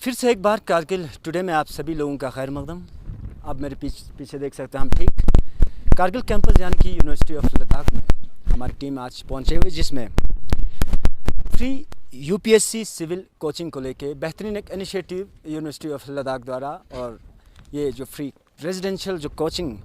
फिर से एक बार कारगिल टुडे में आप सभी लोगों का खैर मकदम। आप मेरे पीछे देख सकते हैं हम ठीक कारगिल कैंपस यानी कि यूनिवर्सिटी ऑफ लद्दाख में हमारी टीम आज पहुंचे हुए, जिसमें फ्री यूपीएससी सिविल कोचिंग को लेके बेहतरीन एक इनिशिएटिव यूनिवर्सिटी ऑफ लद्दाख द्वारा, और ये जो फ्री रेजिडेंशियल जो कोचिंग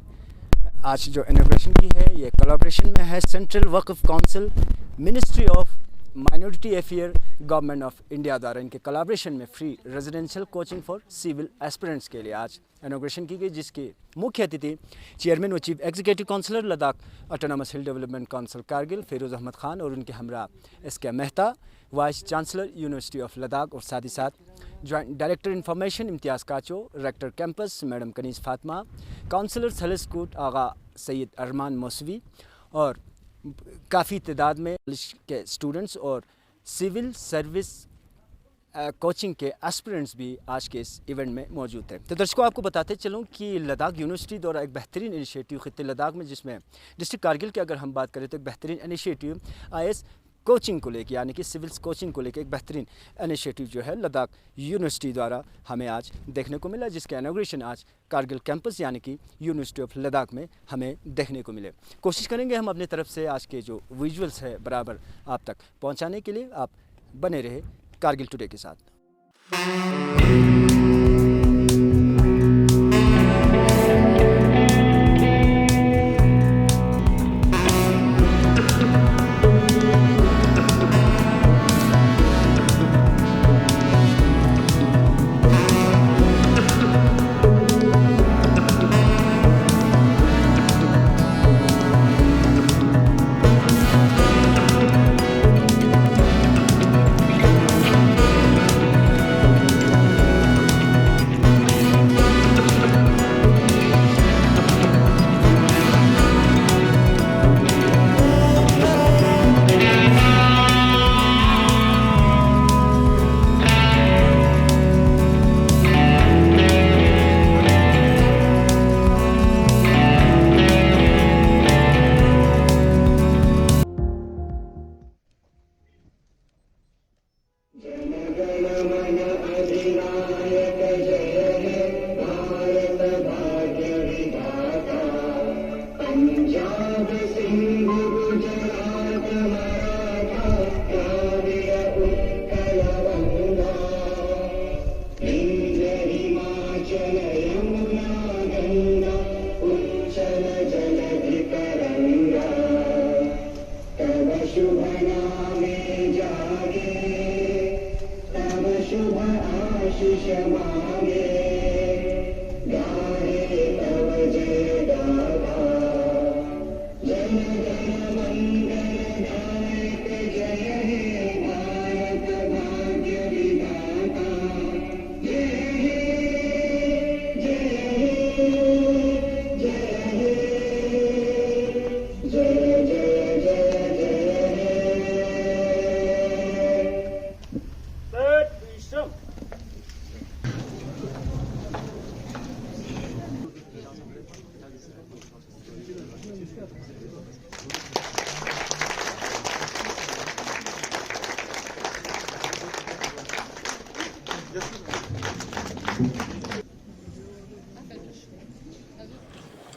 आज जो इनॉग्रेशन की है, ये कोलैबोरेशन में है central Waqf council, ministry of minority affair, government of India द्वारा इनके कोलैबोरेशन में free residential coaching for civil aspirants के लिए आज इनॉग्रेशन की गई, जिसके मुख्य अतिथि चेयरमैन व chief executive councillor Ladakh autonomous hill development council Kargil Feroz Ahmad Khan और उनके हमरा S K. Mehta, vice chancellor university of Ladakh, और साथ ही साथ joint director information Imtiyaz Kacho, rector campus madam Kaneez Fatima, councillor सलेस्कूट आगा सैयद अरमान मौसवी, और काफ़ी तादाद में के स्टूडेंट्स और सिविल सर्विस कोचिंग के एस्पिरेंट्स भी आज के इस इवेंट में मौजूद थे। तो दर्शकों, आपको बताते चलूँ कि लद्दाख यूनिवर्सिटी द्वारा एक बेहतरीन इनिशिएटिव खित्ते लद्दाख में, जिसमें डिस्ट्रिक्ट कारगिल की अगर हम बात करें तो एक बेहतरीन इनिशिएटिव आईएएस कोचिंग को लेकर यानी कि सिविल्स कोचिंग को लेकर एक बेहतरीन इनिशिएटिव जो है लद्दाख यूनिवर्सिटी द्वारा हमें आज देखने को मिला, जिसका इनॉग्रेशन आज कारगिल कैंपस यानी कि यूनिवर्सिटी ऑफ लद्दाख में हमें देखने को मिले। कोशिश करेंगे हम अपनी तरफ से आज के जो विजुअल्स है बराबर आप तक पहुंचाने के लिए। आप बने रहे कारगिल टुडे के साथ।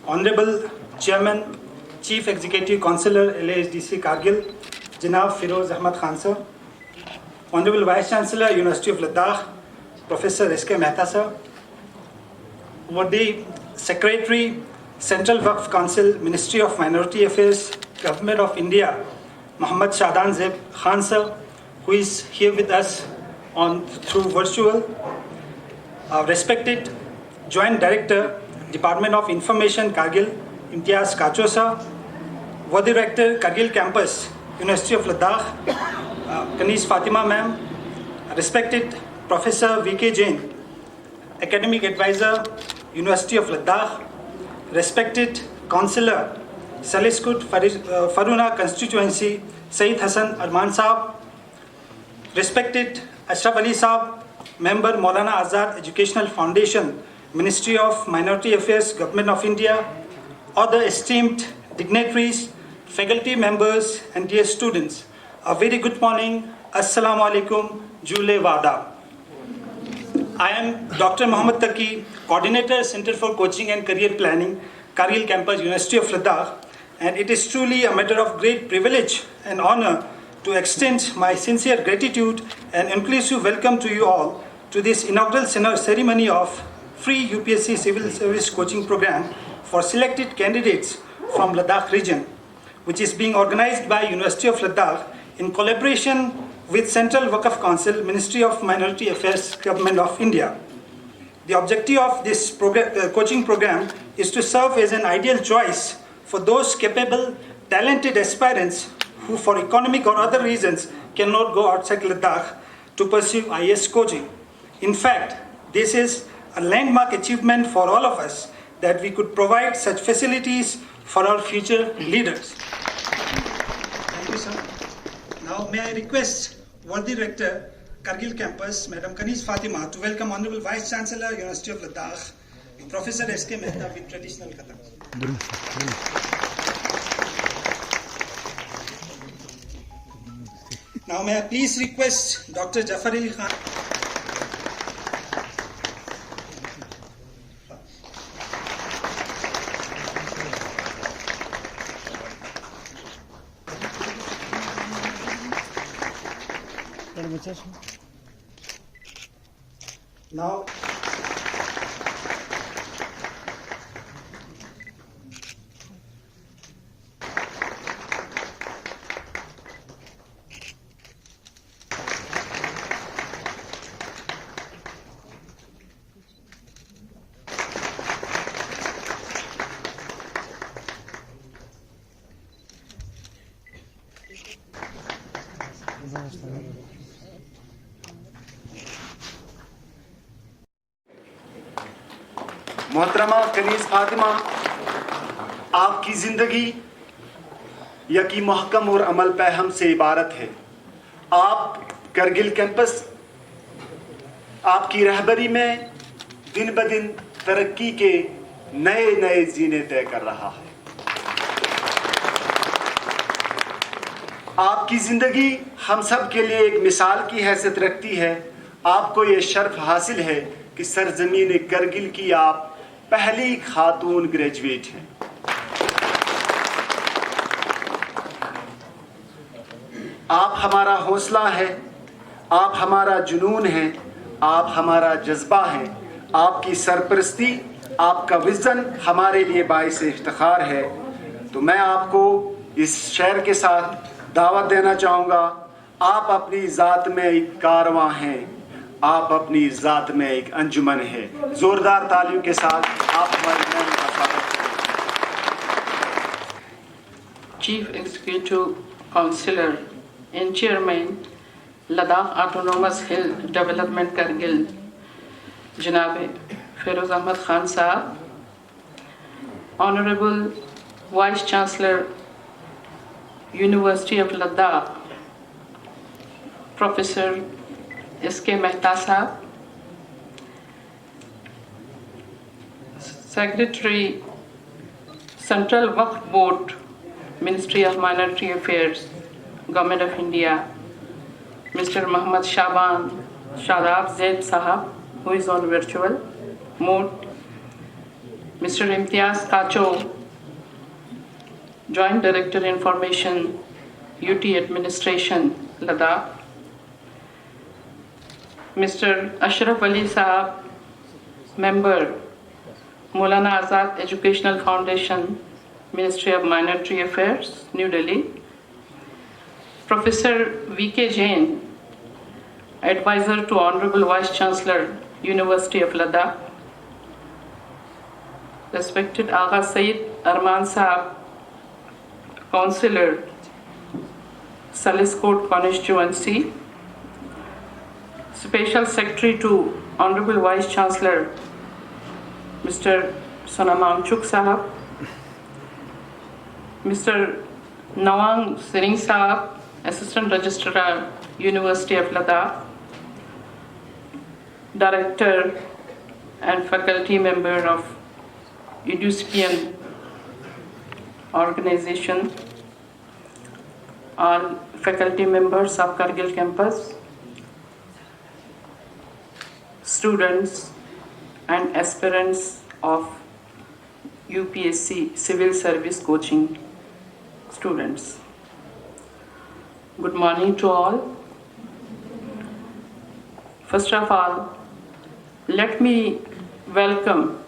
Honorable Chairman, Chief Executive Councillor LASDC Kargil, Janab Firoz Ahmad Khan sir, Honorable Vice Chancellor University of Ladakh, Professor S.K. Mehta sir, Wadi Secretary, Central Waqf Council, Ministry of Minority Affairs, Government of India, Muhammad Shadan Zeb Khan sir, who is here with us through virtual, respected Joint Director, Department of Information, Kargil, Imtiaz Kacho sir, Wadi Director, Kargil Campus, University of Ladakh, Kaniz Fatima ma'am, respected Professor V.K. Jain, Academic Advisor, University of Ladakh, respected Councillor, Saliskut Faruna Constituency, Sayyid Hassan Arman Saab, respected Ashraf Ali Saab, Member Maulana Azad Educational Foundation, Ministry of Minority Affairs, Government of India, other esteemed dignitaries, faculty members and dear students, a very good morning. Assalamu alaikum, Jule Wada. I am Dr. Mohammad Taqi, Coordinator, Center for Coaching and Career Planning, Kargil Campus, University of Ladakh, and it is truly a matter of great privilege and honor to extend my sincere gratitude and inclusive welcome to you all to this inaugural ceremony of free UPSC Civil Service Coaching Program for selected candidates from Ladakh region, which is being organized by University of Ladakh in collaboration with Central Waqf Council, Ministry of Minority Affairs, Government of India. The objective of this coaching program is to serve as an ideal choice for those capable, talented aspirants who for economic or other reasons cannot go outside Ladakh to pursue IAS coaching. In fact, this is a landmark achievement for all of us that we could provide such facilities for our future leaders. Thank you, sir. Now, may I request worthy Rector, Kargil Campus, Madam Kanis Fatima, to welcome Honorable Vice Chancellor, University of Ladakh, Professor S.K. Mehta with traditional kata. Now, may I please request Dr. Jafar Ali Khan. Now, मोहतरमा कनीज़ फातिमा, आपकी ज़िंदगी यकी महकम और अमल पैहम से इबारत है। आप Kargil campus आपकी रहबरी में दिन ब दिन तरक्की के नए नए जीने तय कर रहा है। आपकी ज़िंदगी हम सब के लिए एक मिसाल की हैसियत रखती है। आपको ये शर्फ हासिल है कि सरजमीन करगिल की आप पहली खातून ग्रेजुएट हैं। आप हमारा हौसला है, आप हमारा जुनून है, आप हमारा जज्बा है। आपकी सरपरस्ती, आपका विज़न हमारे लिए बाइस इफ्तिखार है। तो मैं आपको इस शहर के साथ दावत देना चाहूँगा। आप अपनी ज़ात में एक कारवां हैं, आप अपनी ज़ात में एक अंजुमन है। ज़ोरदार तालियों के साथ आप हमारे मेहमान का स्वागत करें। Chief Executive Councillor and Chairman, Ladakh Autonomous Hill Development Kargil, Janabe Feroz Ahmad Khan Saab, Honorable Vice Chancellor, University of Ladakh, Professor S.K. Mehta Saab, Secretary, Central Waqf Board, Ministry of Minority Affairs, Government of India, Mr. Muhammad Shadab Zaid Sahab, who is on virtual mode, Mr. Imtiaz Kacho, Joint Director Information, UT Administration, Ladakh, Mr. Ashraf Ali Sahab, Member, Maulana Azad Educational Foundation, Ministry of Minority Affairs, New Delhi, Professor V.K. Jain, Advisor to Honorable Vice Chancellor, University of Ladakh, Respected Agha Sayyid Arman Sahab, Councillor, Saliscourt Constituency, Special Secretary to Honorable Vice Chancellor, Mr. Sonam Amchuk Sahab, Mr. Nawang Singh Sahab, Assistant Registrar, University of Ladakh, Director and Faculty Member of UPSC Organization, all faculty members of Kargil Campus, students and aspirants of UPSC Civil Service Coaching students. Good morning to all. First of all, let me welcome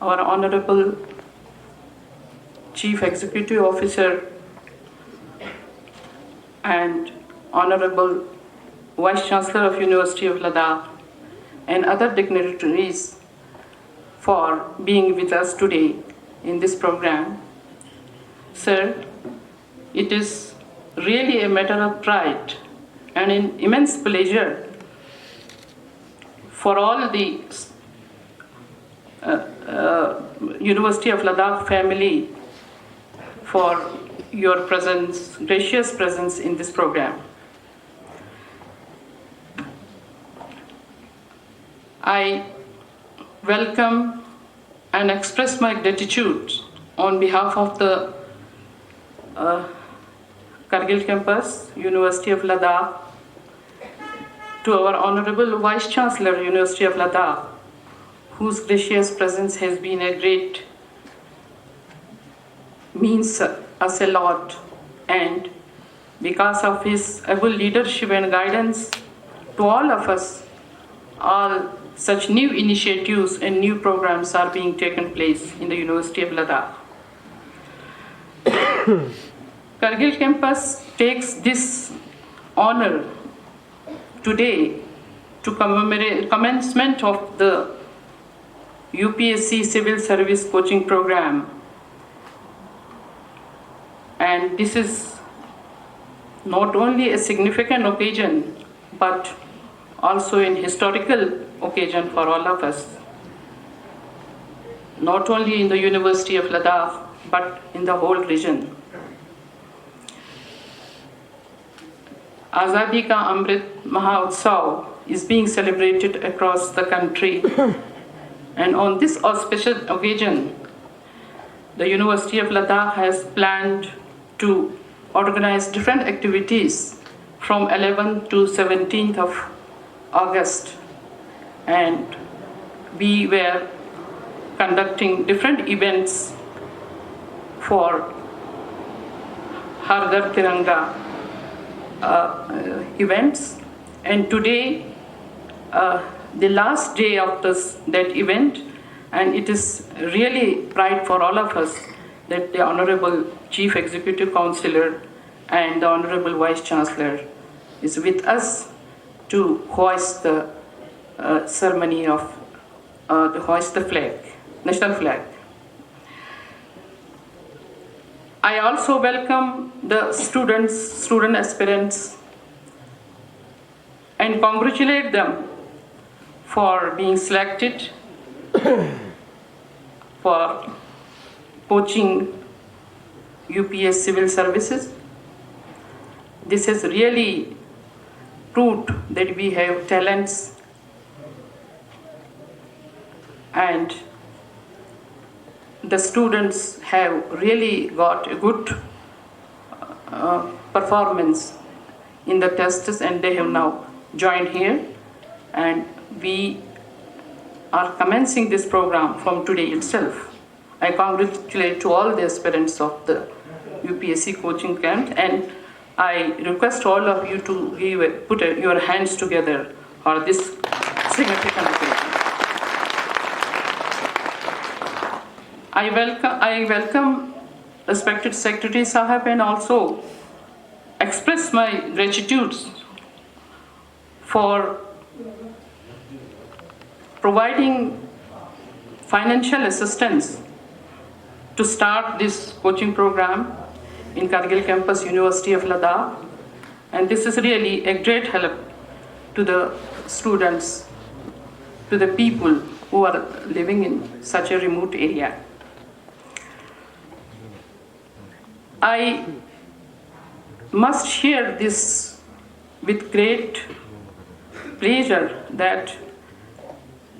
our Honorable Chief Executive Officer and Honorable Vice Chancellor of University of Ladakh and other dignitaries for being with us today in this program. Sir, it is really a matter of pride and an immense pleasure for all the University of Ladakh family for your presence, gracious presence in this program. I welcome and express my gratitude on behalf of the Kargil campus, University of Ladakh, to our Honorable Vice Chancellor, University of Ladakh, whose gracious presence has been a great means us a lot, and because of his able leadership and guidance to all of us, all such new initiatives and new programs are being taken place in the University of Ladakh. Kargil campus takes this honor today to commemorate commencement of the UPSC Civil Service Coaching Program, and this is not only a significant occasion but also an historical occasion for all of us, not only in the University of Ladakh but in the whole region. Azadi Ka Amrit Mahotsav is being celebrated across the country, and on this auspicious occasion, the University of Ladakh has planned to organize different activities from 11th to 17th of August, and we were conducting different events for Har Ghar Tiranga events, and today the last day of that event, and it is really pride for all of us that the Honorable Chief Executive Councillor and the Honorable Vice Chancellor is with us to hoist the ceremony of to hoist the flag, national flag. I also welcome the student aspirants and congratulate them for being selected for coaching UPS Civil Services. This has really proved that we have talents, and the students have really got a good performance in the tests, and they have now joined here, and we are commencing this program from today itself. I congratulate to all the aspirants of the UPSC coaching camp, and I request all of you to put your hands together for this significant occasion. I welcome respected Secretary Sahab and also express my gratitude for providing financial assistance to start this coaching program in Kargil campus, University of Ladakh, and this is really a great help to the students, to the people who are living in such a remote area. I must share this with great pleasure that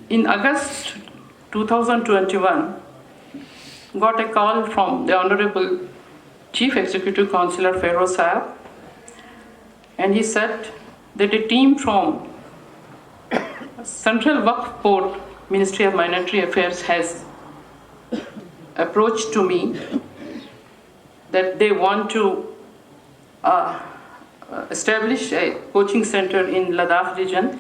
in August 2021, got a call from the Honorable Chief Executive Councillor Feroz Sahab, and he said that a team from Central Waqf Board, Ministry of Minority Affairs has approached to me that they want to establish a coaching center in Ladakh region,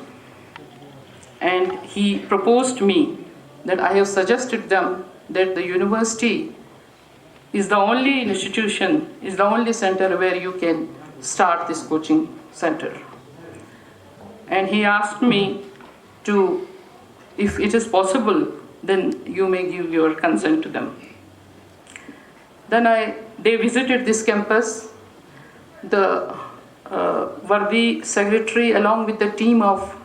and he proposed me that I have suggested them that the university is the only institution, is the only center where you can start this coaching center. And he asked me to, if it is possible, then you may give your consent to them. Then they visited this campus. The Vardi secretary, along with the team of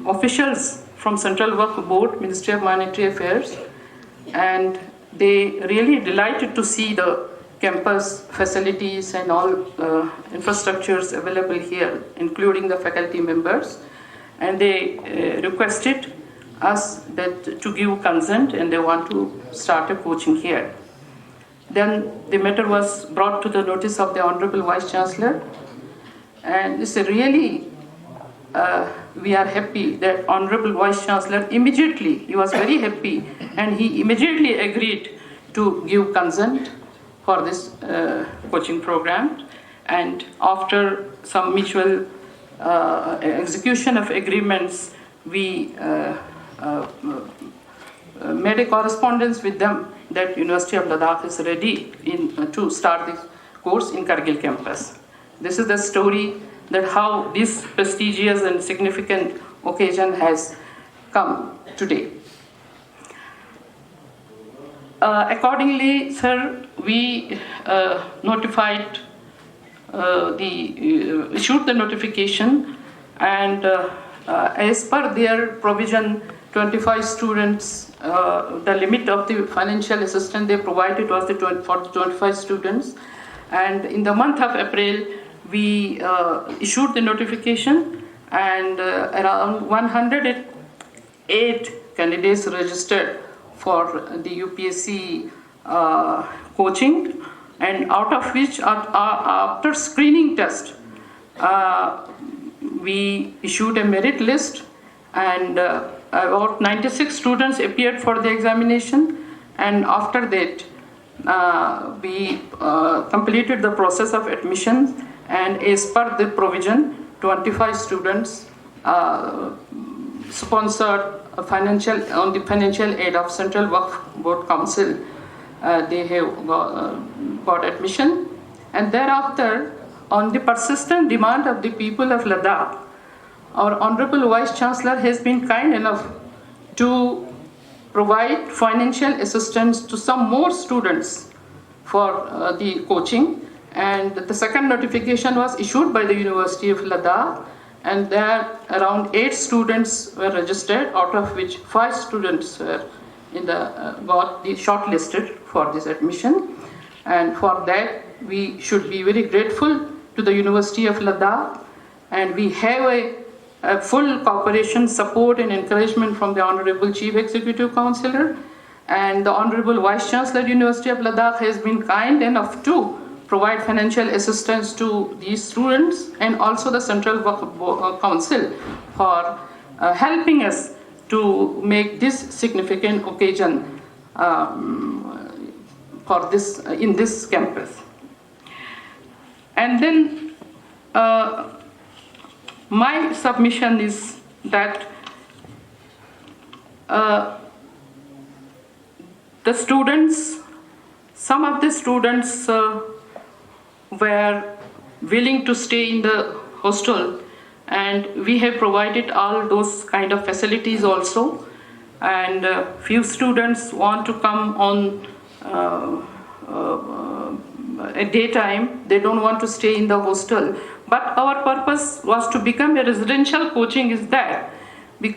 officials from Central Waqf Board, Ministry of Minority Affairs, and they really delighted to see the campus facilities and all infrastructures available here, including the faculty members. And they requested us that to give consent, and they want to start a coaching here. Then the matter was brought to the notice of the Honorable Vice Chancellor, and it's a really we are happy that Honorable Vice Chancellor immediately, he was very happy, and he immediately agreed to give consent for this coaching program. And after some mutual execution of agreements, we made a correspondence with them that University of Ladakh is ready to start this course in Kargil campus. This is the story that how this prestigious and significant occasion has come today. Accordingly, sir, we notified issued the notification, and as per their provision, 25 students, the limit of the financial assistance they provided was for the 25 students. And in the month of April, we issued the notification, and around 108 candidates registered for the UPSC coaching, and out of which, after screening test, we issued a merit list, and about 96 students appeared for the examination, and after that we completed the process of admission, and as per the provision, 25 students sponsored on the financial aid of Central Waqf Board Council. They have got admission, and thereafter, on the persistent demand of the people of Ladakh, our Honorable Vice Chancellor has been kind enough to provide financial assistance to some more students for the coaching. And the second notification was issued by the University of Ladakh, and there around 8 students were registered, out of which 5 students were got shortlisted for this admission. And for that, we should be very grateful to the University of Ladakh, and we have a full cooperation, support and encouragement from the Honorable Chief Executive Councillor, and the Honorable Vice Chancellor, University of Ladakh, has been kind enough to provide financial assistance to these students, and also the Central Waqf Council for helping us to make this significant occasion for this in this campus. And then my submission is that the students, some of the students were willing to stay in the hostel, and we have provided all those kind of facilities also. And few students want to come on a daytime, they don't want to stay in the hostel. But our purpose was to become a residential coaching is there.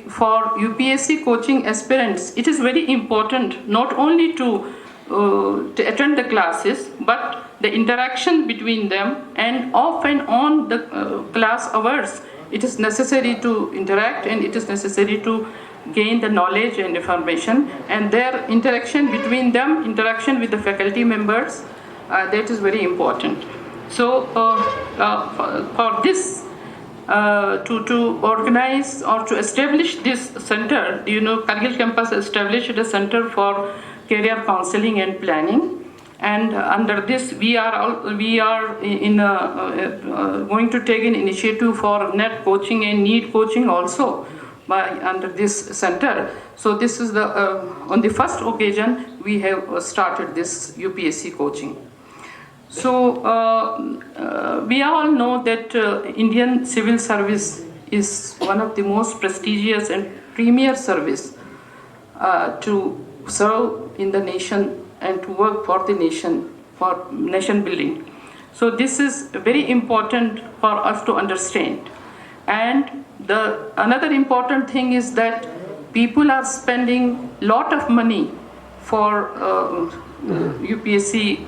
For UPSC coaching aspirants, it is very important not only to attend the classes, but the interaction between them, and off and on the class hours, it is necessary to interact, and it is necessary to gain the knowledge and information, and their interaction between them, interaction with the faculty members, that is very important. So for this, to organize or to establish this center. Kargil campus established a center for career counseling and planning. And under this, we are going to take an initiative for net coaching and need coaching also under this center. So this is on the first occasion we have started this UPSC coaching. So we all know that Indian civil service is one of the most prestigious and premier service to serve in the nation and to work for the nation, for nation building. So this is very important for us to understand. And another important thing is that people are spending a lot of money for UPSC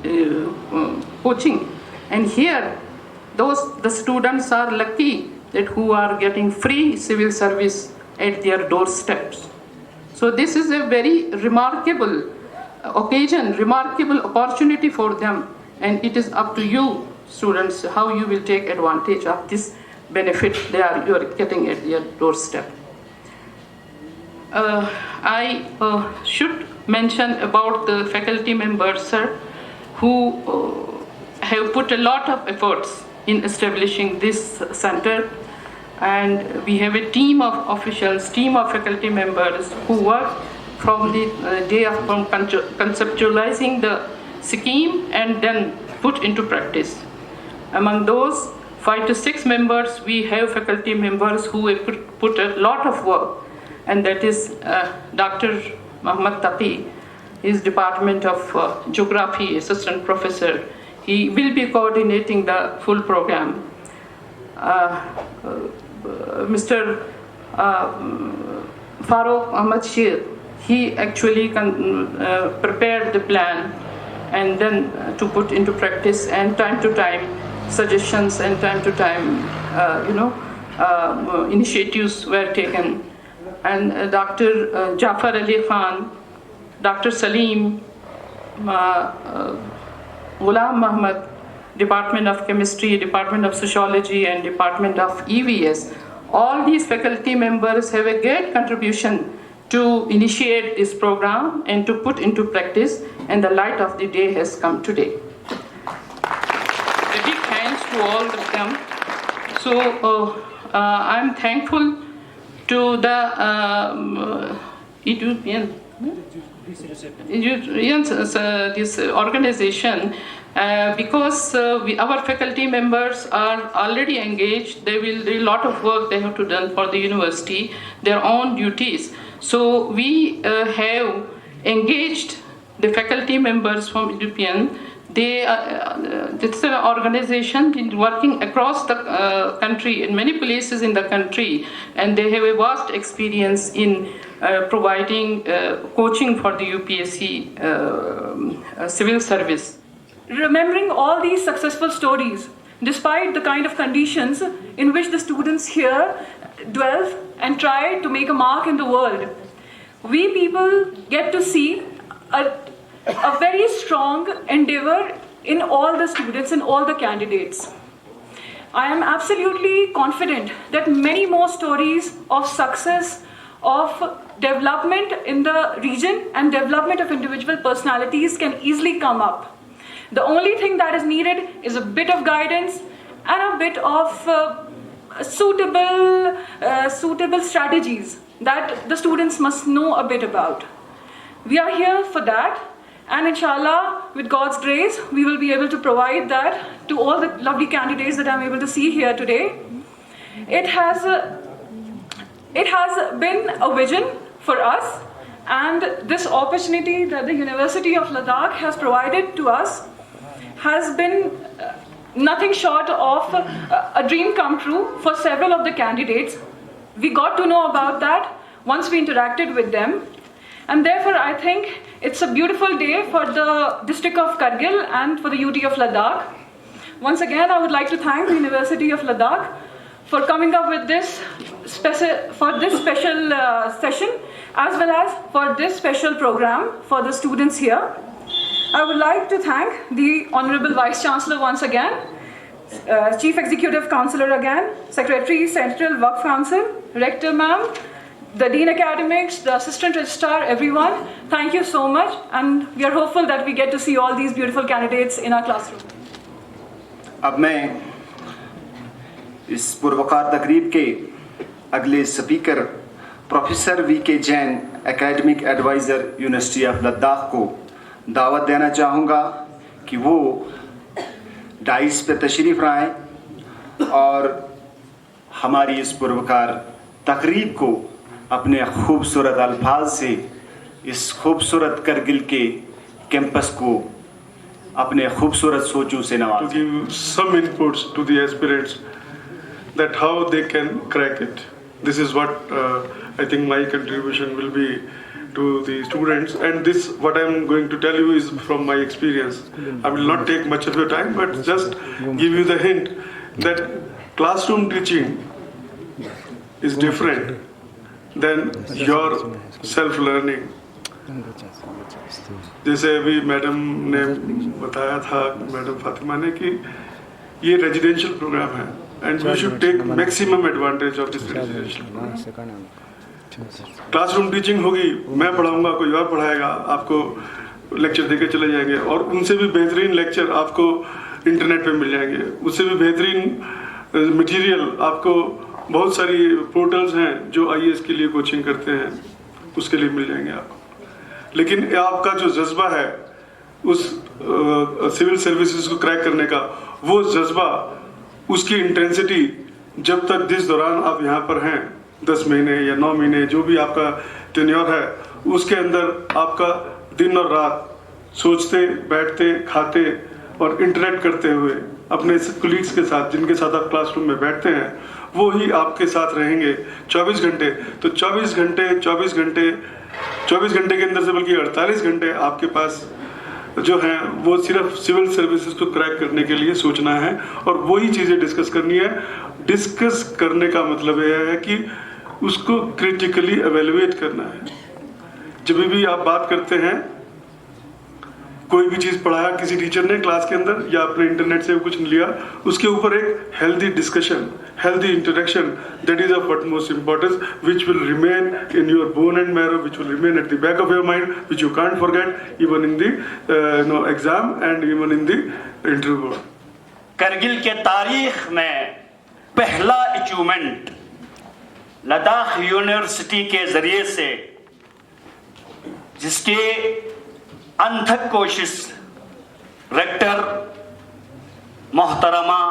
coaching, and here the students are lucky that who are getting free civil service at their doorsteps. So this is a very remarkable occasion, remarkable opportunity for them, and it is up to you students how you will take advantage of this benefit you are getting at your doorstep. I should mention about the faculty members, sir, who have put a lot of efforts in establishing this center, and we have a team of officials, team of faculty members who work from the day of conceptualizing the scheme and then put into practice. Among those 5 to 6 members, we have faculty members who have put a lot of work, and that is Dr. Muhammad Taqi, his Department of Geography, Assistant Professor. He will be coordinating the full program. Mr. Farooq Ahmad Shir, he actually prepared the plan and then to put into practice, and time to time suggestions and time to time initiatives were taken. And Dr. Jafar Ali Khan, Dr. Salim, Ghulam Muhammad, Department of Chemistry, Department of Sociology, and Department of EVS. All these faculty members have a great contribution to initiate this program and to put into practice, and the light of the day has come today. A big thanks to all of them. So I'm thankful to the Ethiopian this organization because our faculty members are already engaged. They will do a lot of work they have to do for the university, their own duties. So we have engaged the faculty members from Ethiopian. It's an organization working across the country, in many places in the country, and they have a vast experience in providing coaching for the UPSC civil service. Remembering all these successful stories, despite the kind of conditions in which the students here dwell and try to make a mark in the world, we people get to see a very strong endeavor in all the students and all the candidates. I am absolutely confident that many more stories of success, of development in the region and development of individual personalities can easily come up. The only thing that is needed is a bit of guidance and a bit of suitable strategies that the students must know a bit about. We are here for that, and inshallah, with God's grace, we will be able to provide that to all the lovely candidates that I'm able to see here today. It has been a vision for us, and this opportunity that the University of Ladakh has provided to us has been nothing short of a dream come true for several of the candidates. We got to know about that once we interacted with them, and therefore I think it's a beautiful day for the district of Kargil and for the UT of Ladakh. Once again, I would like to thank the University of Ladakh for coming up with this special session, as well as for this special program for the students here. I would like to thank the Honorable Vice Chancellor once again Chief Executive Counselor again, Secretary, Central Work Council, Rector Ma'am, the Dean Academics, the Assistant Registrar, everyone. Thank you so much, and we are hopeful that we get to see all these beautiful candidates in our classroom. अब मैं इस पुरवकार तकरीब के अगले speaker professor V K. Jain, academic advisor university of Ladakh को दावत देना चाहूँगा कि वो डाइस पे तशरीफ़ लाएं और हमारी इस पुरवकार तकरीब को अपने खूबसूरत अल्फाज से इस खूबसूरत करगिल के कैंपस को अपने खूबसूरत सोचों से नवाजें। To give some inputs to the aspirants that how they can crack it. This is what I think my contribution will be to the students, and this what I am going to tell you is from my experience. I will not take much of your time, but just give you the hint that classroom teaching is different than your self-learning. जैसे अभी madam ने बताया था, madam Fatima ने, कि ये residential programme है and we should take maximum advantage of this residential programme. Classroom teaching होगी, मैं पढ़ाऊंगा, कोई और पढ़ाएगा, आपको लेक्चर देके चले जाएंगे और उनसे भी बेहतरीन लेक्चर आपको इंटरनेट पे मिल जाएंगे, उससे भी बेहतरीन मटेरियल आपको बहुत सारी पोर्टल्स हैं जो आईएएस के लिए कोचिंग करते हैं, उसके लिए मिल जाएंगे आपको। लेकिन आपका जो जज्बा है उस सिविल सर्विसेज को क्रैक करने का, वो जज्बा, उसकी इंटेंसिटी जब तक जिस दौरान आप यहाँ पर हैं, 10 महीने या 9 महीने जो भी आपका टेन्योर है, उसके अंदर आपका दिन और रात सोचते, बैठते, खाते और इंटरेक्ट करते हुए अपने कोलीग्स के साथ, जिनके साथ आप क्लासरूम में बैठते हैं, वो ही आपके साथ रहेंगे 24 घंटे। तो 24 घंटे के अंदर से बल्कि 48 घंटे आपके पास जो है वो सिर्फ सिविल सर्विसेज को क्रैक करने के लिए सोचना है और वही चीज़ें डिस्कस करनी है। डिस्कस करने का मतलब यह है कि उसको क्रिटिकली एवेलुएट करना है। जब भी आप बात करते हैं, कोई भी चीज़ पढ़ाया किसी टीचर ने क्लास के अंदर या अपने इंटरनेट से कुछ लिया, उसके ऊपर एक healthy discussion, healthy interaction, that is of utmost importance, which will remain in your bone and marrow, which will remain at the back of your mind, which you can't forget even in the exam and even in the interview. Kargil के तारीख में पहला achievement Ladakh university के जरिए से, जिसकी अनथक कोशिश rector मोहतरमा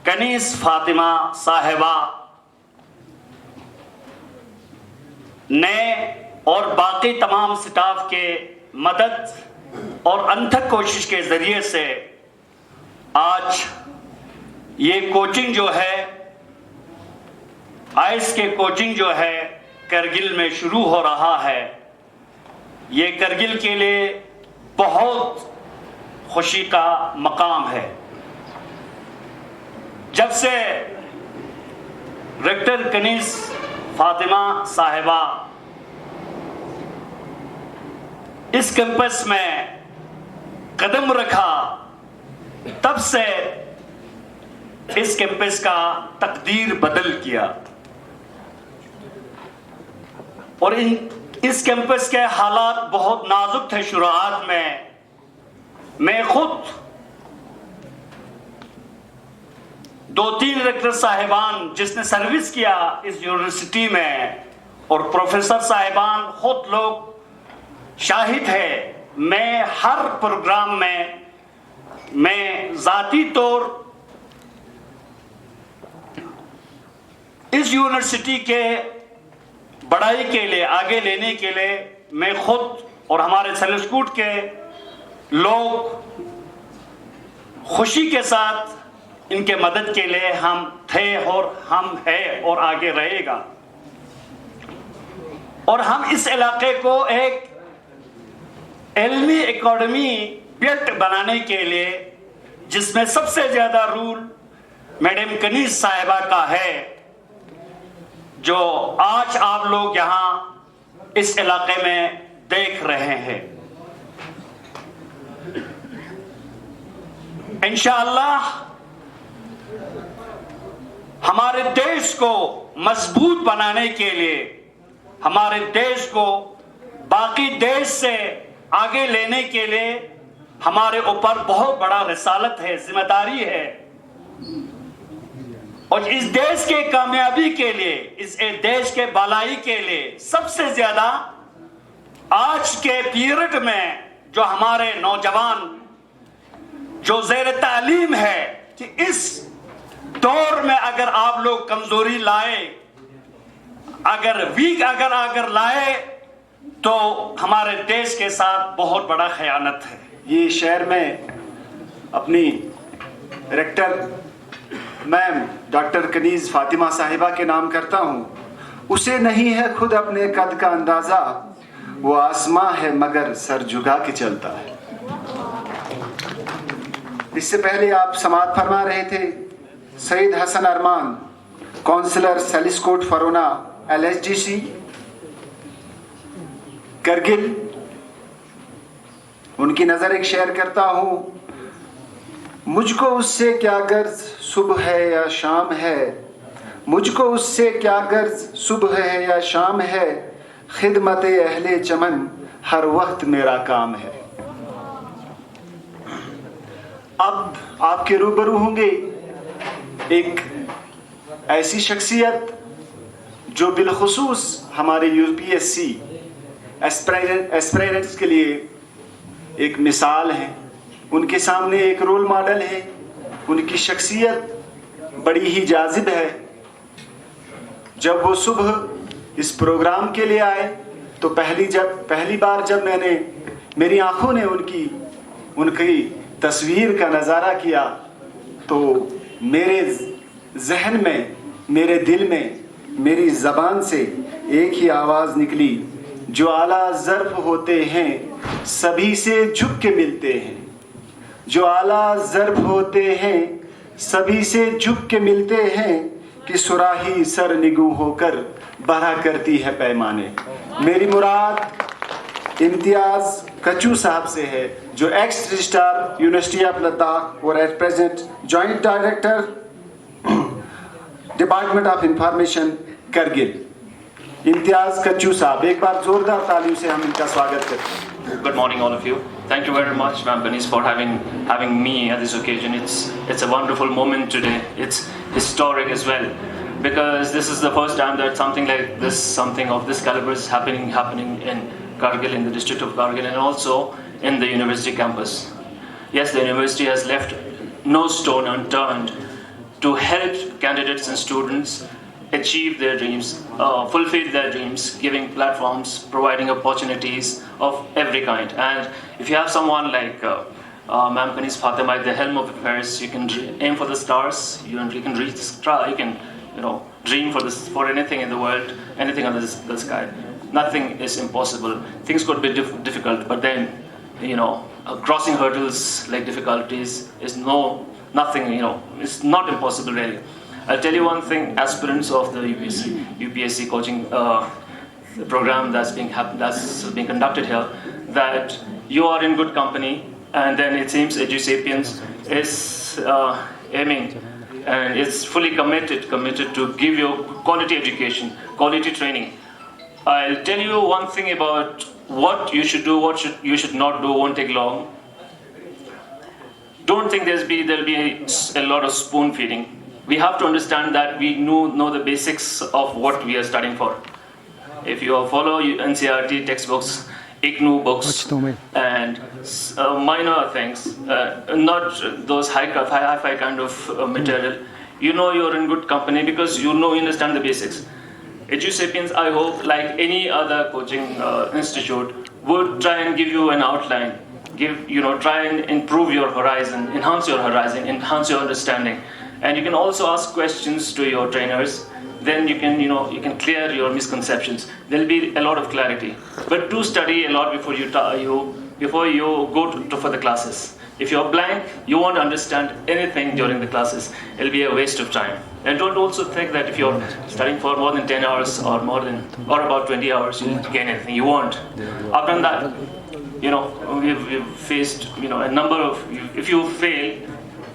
कनीस फातिमा साहिबा ने और बाकी तमाम स्टाफ के मदद और अनथक कोशिश के जरिए से आज ये कोचिंग जो है, आईएएस के कोचिंग जो है करगिल में शुरू हो रहा है। ये करगिल के लिए बहुत खुशी का मकाम है। जब से रेक्टर कनीस फातिमा साहिबा इस कैंपस में कदम रखा, तब से इस कैंपस का तकदीर बदल किया और इस कैंपस के हालात बहुत नाजुक थे शुरुआत में। मैं खुद 2-3 रेक्टर साहिबान जिसने सर्विस किया इस यूनिवर्सिटी में और प्रोफेसर साहिबान खुद लोग शाहिद है। मैं हर प्रोग्राम में मैं जाती तौर इस यूनिवर्सिटी के बढ़ाई के लिए, आगे लेने के लिए मैं खुद और हमारे सेल्यूट के लोग खुशी के साथ इनके मदद के लिए हम थे और हम है और आगे रहेगा। और हम इस इलाके को एक इल्मी एकेडमी बेल्ट बनाने के लिए, जिसमें सबसे ज्यादा रूल मैडम कनीस साहिबा का है, जो आज आप लोग यहां इस इलाके में देख रहे हैं। इंशाअल्लाह हमारे देश को मजबूत बनाने के लिए, हमारे देश को बाकी देश से आगे लेने के लिए हमारे ऊपर बहुत बड़ा रिसालत है, जिम्मेदारी है। और इस देश के कामयाबी के लिए, इस देश के भलाई के लिए सबसे ज्यादा आज के पीरियड में जो हमारे नौजवान जो ज़ेर तालीम है, कि इस दौर में अगर आप लोग कमजोरी लाए, अगर वीक अगर लाए, तो हमारे देश के साथ बहुत बड़ा खयानत है। ये शहर में अपनी rector ma'am doctor Kaneez Fatima साहिबा के नाम करता हूँ। उसे नहीं है खुद अपने कद का अंदाज़ा, वो आसमां है मगर सर झुका के चलता है। इससे पहले आप समाअत फरमा रहे थे सईद हसन अरमान, काउंसलर सैलिसकोट फरोना LSGC करगिल। उनकी नज़र एक शेयर करता हूँ। मुझको उससे क्या गर्ज सुबह है या शाम है, मुझको उससे क्या गर्ज सुबह है या शाम है, खिदमत-ए अहले चमन हर वक्त मेरा काम है। अब आपके रूबरू होंगे एक ऐसी शख्सियत जो बिलखुसूस हमारे UPSC एस्पिरेंट्स के लिए एक मिसाल है। उनके सामने एक रोल मॉडल है। उनकी शख्सियत बड़ी ही जाजिब है। जब वो सुबह इस प्रोग्राम के लिए आए तो पहली बार जब मेरी आंखों ने उनकी तस्वीर का नज़ारा किया, तो मेरे जहन में, मेरे दिल में, मेरी ज़बान से एक ही आवाज़ निकली, जो आला ज़र्फ़ होते हैं सभी से झुक के मिलते हैं, जो आला ज़र्फ़ होते हैं सभी से झुक के मिलते हैं, कि सुराही सर निगू होकर बढ़ा करती है पैमाने। मेरी मुराद इम्तियाज़ कचू साहब से है, जो ex registrar university of Ladakh और at present joint director department of information Kargil. Imtiyaz Kacho साहब, एक बार जोरदार तालियों से हम इनका स्वागत करते हैं। Good morning, all of you. Thank you very much, Ma'am Kaniz, for having me at this occasion. It's a wonderful moment today. It's historic as well, because this is the first time that something of this caliber is happening in Kargil, in the district of Kargil, and also in the university campus. Yes, the university has left no stone unturned to help candidates and students achieve their dreams, fulfill their dreams, giving platforms, providing opportunities of every kind. And if you have someone like Ma'am Kaniz Fatima at the helm of affairs, you can aim for the stars, you can reach the star, you can dream for anything in the world, anything under the sky. Nothing is impossible. Things could be difficult, but then crossing hurdles like difficulties is nothing. It's not impossible really. I'll tell you one thing, aspirants of the UPSC coaching program that's being conducted here, that you are in good company, and then it seems EduSapiens is aiming and it's fully committed to give you quality education, quality training. I'll tell you one thing about what you should do, what you should not do, won't take long. Don't think there'll be a lot of spoon feeding. We have to understand that we know the basics of what we are studying for. If you follow NCERT textbooks, IGNU books, and minor things, not those high-fi kind of material, you're in good company because you understand the basics. EduSapiens, I hope, like any other coaching institute, would try and give you an outline, try and improve your horizon, enhance your horizon, enhance your understanding. And you can also ask questions to your trainers. Then you can clear your misconceptions. There'll be a lot of clarity. But do study a lot before you go for the classes. If you're blank, you won't understand anything during the classes. It'll be a waste of time. And don't also think that if you're studying for more than 10 hours or about 20 hours, you'll gain anything. You won't. I've done that. We've faced a number of. If you fail,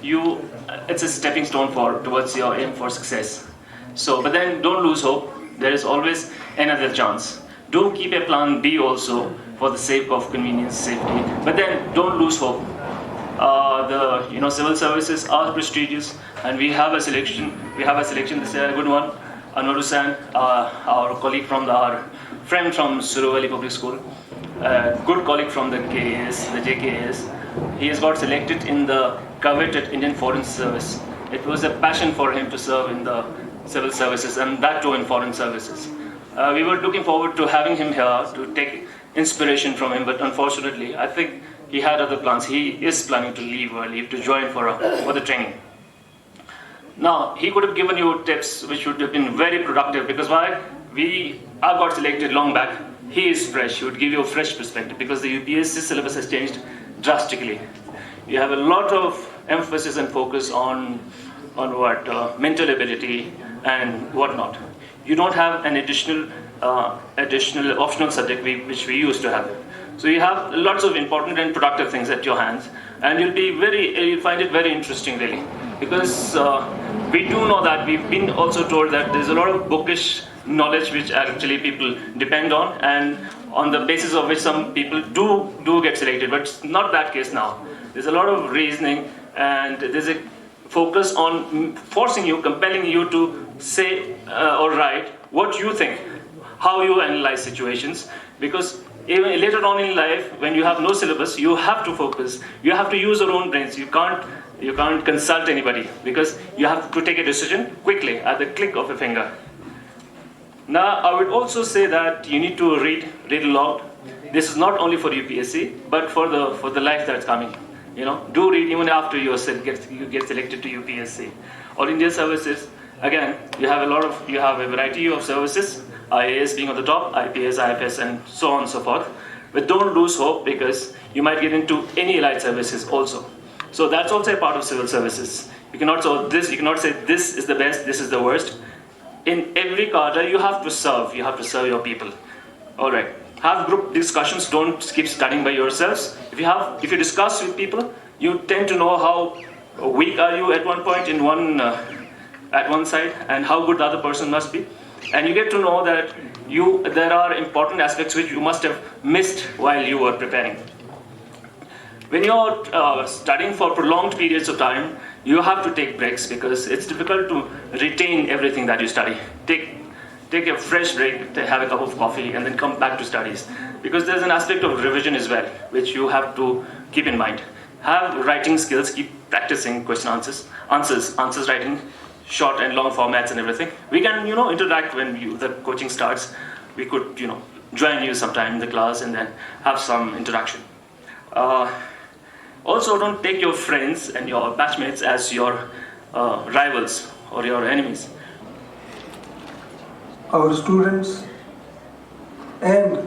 it's a stepping stone towards your aim for success. So, but then don't lose hope. There is always another chance. Do keep a plan B also for the sake of convenience, safety. But then don't lose hope. The civil services are prestigious, and we have a selection. This is a good one. Hosain, our colleague from our friend from UoL Public School, good colleague from the KAS, the JKAS. He has got selected in the coveted Indian Foreign Service. It was a passion for him to serve in the civil services, and that too in foreign services. We were looking forward to having him here to take inspiration from him, but unfortunately, I think he had other plans. He is planning to leave early to join for the training. Now, he could have given you tips which would have been very productive, because I got selected long back. He is fresh. He would give you a fresh perspective, because the UPSC syllabus has changed drastically. You have a lot of emphasis and focus on mental ability and whatnot. You don't have an additional optional subject which we used to have. So you have lots of important and productive things at your hands, and you'll find it very interesting, really, because we do know that we've been also told that there's a lot of bookish knowledge which actually people depend on, and on the basis of which some people do get selected, but it's not that case now. There's a lot of reasoning, and there's a focus on forcing you, compelling you to say or write what you think, how you analyze situations, because even later on in life, when you have no syllabus, you have to focus. You have to use your own brains. You can't consult anybody, because you have to take a decision quickly at the click of a finger. Now, I would also say that you need to read a lot. This is not only for UPSC, but for the life that's coming. Do read even after you get selected to UPSC. All India services, again, you have a variety of services, IAS being on the top, IPS, IFS, and so on and so forth. But don't lose hope, because you might get into any allied services also. So that's also a part of civil services. You cannot say this is the best, this is the worst. In every cadre, you have to serve. You have to serve your people. All right. Have group discussions. Don't keep studying by yourselves. If you discuss with people, you tend to know how weak are you at one point at one side, and how good the other person must be. And you get to know that there are important aspects which you must have missed while you were preparing. When you're studying for prolonged periods of time, you have to take breaks, because it's difficult to retain everything that you study. Take a fresh break, have a cup of coffee, and then come back to studies. Because there's an aspect of revision as well, which you have to keep in mind. Have writing skills, keep practicing question answers writing, short and long formats and everything. We can, interact when the coaching starts. We could, join you sometime in the class and then have some interaction. Also, don't take your friends and your batchmates as your rivals or your enemies. Our students and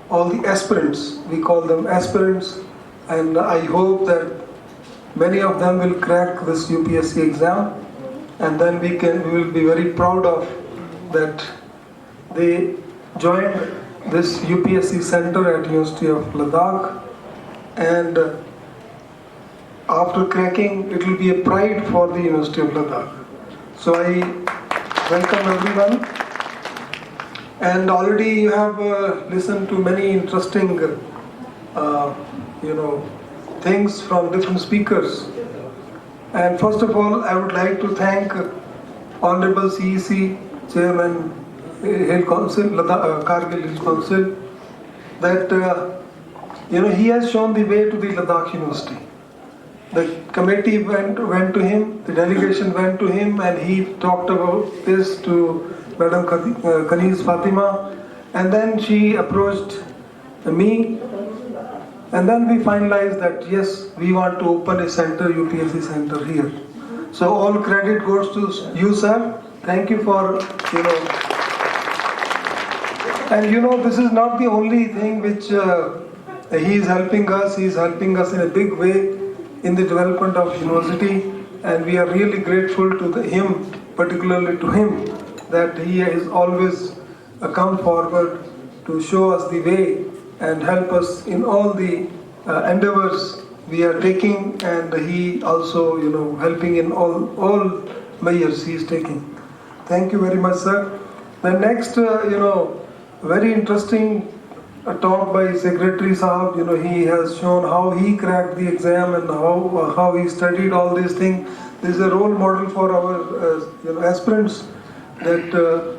all the aspirants, we call them aspirants, and I hope that many of them will crack this UPSC exam, and then we will be very proud of that they joined this UPSC center at University of Ladakh, and after cracking, it will be a pride for the University of Ladakh. So I welcome everyone. And already you have listened to many interesting, things from different speakers. And first of all, I would like to thank Honorable CEC Chairman Hill Council, Kargil Hill Council, that he has shown the way to the Ladakh University. The committee went to him, the delegation went to him, and he talked about this to Madam Kaniz Fatima, and then she approached me, and then we finalized that yes, we want to open a center, UPSC center here. So all credit goes to you, sir. Thank you for, and this is not the only thing which he is helping us. He is helping us in a big way in the development of university, and we are really grateful to him, particularly to him, that he has always come forward to show us the way and help us in all the endeavors we are taking, and he also, helping in all measures he is taking. Thank you very much, sir. The next, very interesting talk by Secretary Sahab. He has shown how he cracked the exam and how he studied all these things. This is a role model for our aspirants, that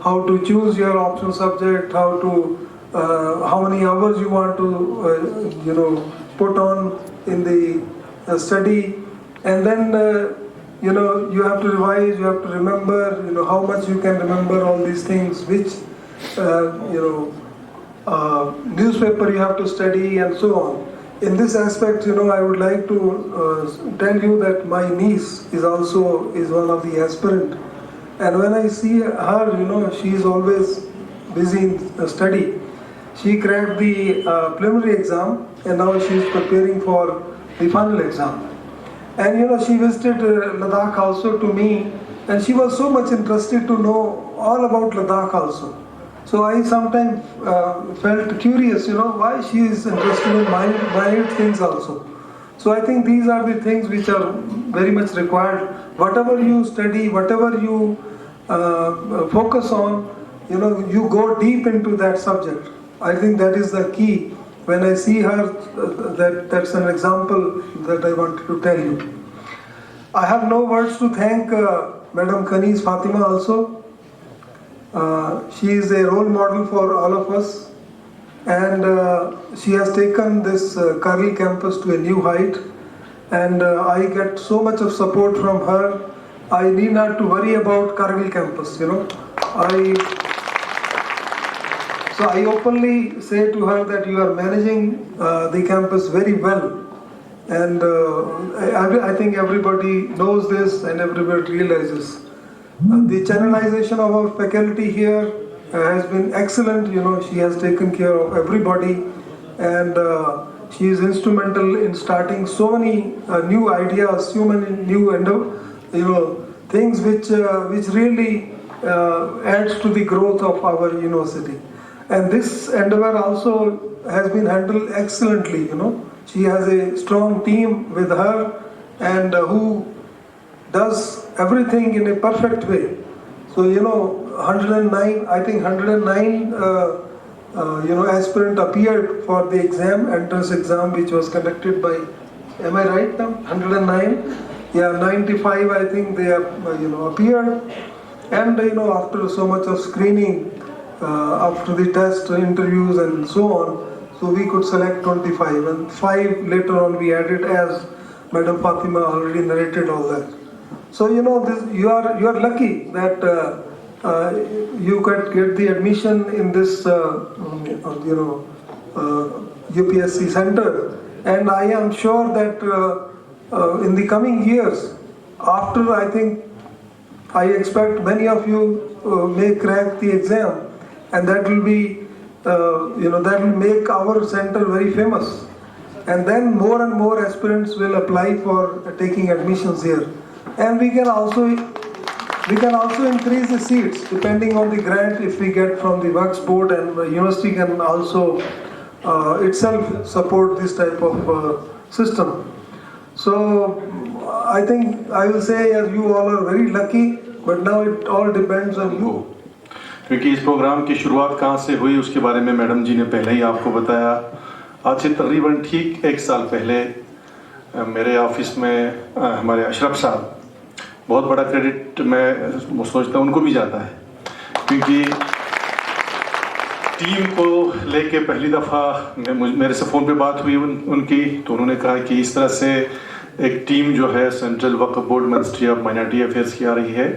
how to choose your optional subject, how many hours you want to put on in the study, and then you have to revise, you have to remember, how much you can remember all these things, which newspaper you have to study, and so on. In this aspect, I would like to tell you that my niece is one of the aspirant, and when I see her, she is always busy in study. She cracked the preliminary exam, and now she is preparing for the final exam. And she visited Ladakh also to me, and she was so much interested to know all about Ladakh also. So I sometimes felt curious, why she is interested in minute things also. So I think these are the things which are very much required. Whatever you study, whatever you focus on, you go deep into that subject. I think that is the key. When I see her, that's an example that I wanted to tell you. I have no words to thank Madam Kanis Fatima also. She is a role model for all of us, and she has taken this Kargil campus to a new height, and I get so much of support from her. I need not to worry about Kargil campus, So I openly say to her that you are managing the campus very well, and I think everybody knows this and everybody realizes. The channelization of our faculty here has been excellent. She has taken care of everybody, and she is instrumental in starting so many new ideas, so many new things which really adds to the growth of our university. And this endeavor also has been handled excellently. She has a strong team with her, and who does everything in a perfect way. So 109, I think 109 aspirant appeared for the entrance exam, which was conducted by, am I right now? 109, yeah, 95 I think they appeared, and after so much of screening, after the test, interviews and so on, so we could select 25, and 5 later on we added, as Madam Fatima already narrated all that. So you are lucky that you could get the admission in this UPSC center, and I am sure that in the coming years, after I expect many of you may crack the exam, and that will be that will make our center very famous, and then more and more aspirants will apply for taking admissions here, and we can also increase the seats depending on the grant if we get from the Works Board, and the university can also itself support this type of system. So I think I will say you all are very lucky, but now it all depends on you. क्योंकि इस programme की शुरुआत कहाँ से हुई उसके बारे में मैडम जी ने पहले ही आपको बताया। आज से तकरीबन ठीक 1 साल पहले मेरे ऑफिस में हमारे अशरफ साहब, बहुत बड़ा क्रेडिट मैं सोचता हूँ उनको भी जाता है, क्योंकि टीम को लेके पहली दफ़ा मेरे से फ़ोन पे बात हुई उनकी, तो उन्होंने कहा कि इस तरह से एक टीम जो है central Waqf board ministry of minority affairs की आ रही है,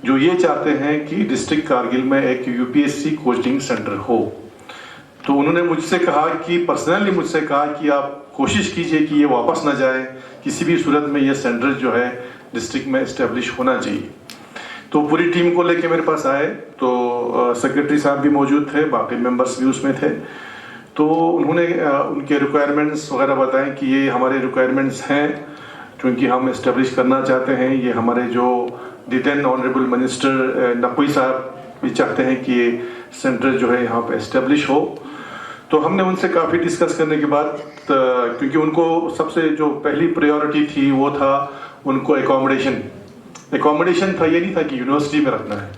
जो ये चाहते हैं कि डिस्ट्रिक्ट कारगिल में एक यूपीएससी कोचिंग सेंटर हो। तो उन्होंने मुझसे कहा कि पर्सनली मुझसे कहा कि आप कोशिश कीजिए कि ये वापस ना जाए, किसी भी सूरत में ये सेंटर जो है डिस्ट्रिक्ट में इस्टेब्लिश होना चाहिए। तो पूरी टीम को लेके मेरे पास आए, तो सेक्रेटरी साहब भी मौजूद थे, बाकी मेंबर्स भी उसमें थे। तो उन्होंने उनके रिक्वायरमेंट्स वगैरह बताएं कि ये हमारे रिक्वायरमेंट्स हैं, क्योंकि हम इस्टेब्लिश करना चाहते हैं। ये हमारे जो डिटेन ऑनरेबल मिनिस्टर नकवी साहब भी चाहते हैं कि ये सेंटर जो है यहाँ पे इस्टेब्लिश हो। तो हमने उनसे काफ़ी डिस्कस करने के बाद, क्योंकि उनको सबसे जो पहली प्रायोरिटी थी वो था उनको एकोमोडेशन था, ये नहीं था कि यूनिवर्सिटी में रखना है।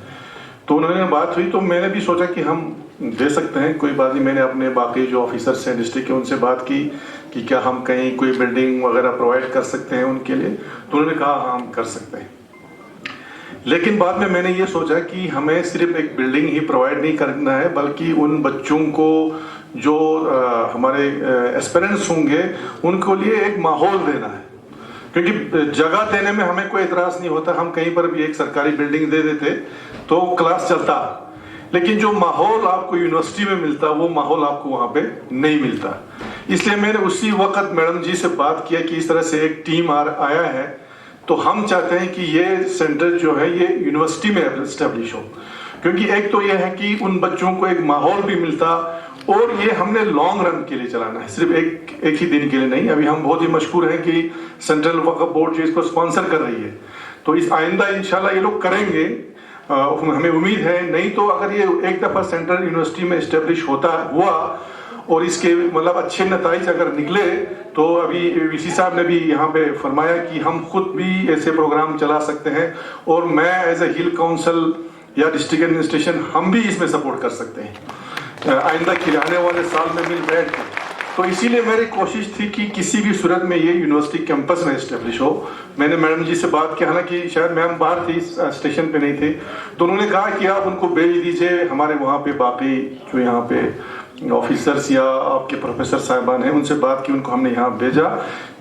तो उन्होंने बात हुई तो मैंने भी सोचा कि हम दे सकते हैं, कोई बात नहीं। मैंने अपने बाकी जो ऑफिसर्स हैं डिस्ट्रिक्ट के उनसे बात की कि क्या हम कहीं कोई बिल्डिंग वगैरह प्रोवाइड कर सकते हैं उनके लिए, तो उन्होंने कहा हाँ हम कर सकते हैं। लेकिन बाद में मैंने ये सोचा कि हमें सिर्फ एक बिल्डिंग ही प्रोवाइड नहीं करना है, बल्कि उन बच्चों को जो हमारे एस्पिरेंट्स होंगे उनको लिए एक माहौल देना है। क्योंकि जगह देने में हमें कोई एतराज़ नहीं होता, हम कहीं पर भी एक सरकारी बिल्डिंग दे देते तो क्लास चलता, लेकिन जो माहौल आपको यूनिवर्सिटी में मिलता वो माहौल आपको वहाँ पे नहीं मिलता। इसलिए मैंने उसी वक्त मैडम जी से बात किया कि इस तरह से एक टीम आया है, तो हम चाहते हैं कि ये सेंटर जो है ये यूनिवर्सिटी में एस्टेब्लिश हो। क्योंकि एक तो ये है कि उन बच्चों को एक माहौल भी मिलता, और ये हमने लॉन्ग रन के लिए चलाना है, सिर्फ एक ही दिन के लिए नहीं। अभी हम बहुत ही मशहूर हैं कि सेंट्रल वक्फ बोर्ड जो इसको स्पॉन्सर कर रही है, तो इस आइंदा इंशाल्लाह ये लोग करेंगे, हमें उम्मीद है। नहीं तो अगर ये एक दफ़ा सेंट्रल यूनिवर्सिटी में इस्टेब्लिश हुआ और इसके मतलब अच्छे नताइज अगर निकले, तो अभी वीसी साहब ने भी यहाँ पे फरमाया कि हम खुद भी ऐसे प्रोग्राम चला सकते हैं, और मैं एज ए हिल काउंसिल या डिस्ट्रिक्ट एडमिनिस्ट्रेशन हम भी इसमें सपोर्ट कर सकते हैं आइंदा के आने वाले साल में मिल बैठ के। तो इसीलिए मेरी कोशिश थी कि किसी भी सूरत में ये यूनिवर्सिटी कैंपस में इस्टेब्लिश हो। मैंने मैडम जी से बात किया, हालांकि शायद मैम बाहर थी, स्टेशन पे नहीं थे, तो उन्होंने कहा कि आप उनको भेज दीजिए, हमारे वहाँ पे बाकी जो यहाँ पे ऑफिसर्स या आपके प्रोफेसर साहिबान हैं उनसे बात की, उनको हमने यहाँ भेजा।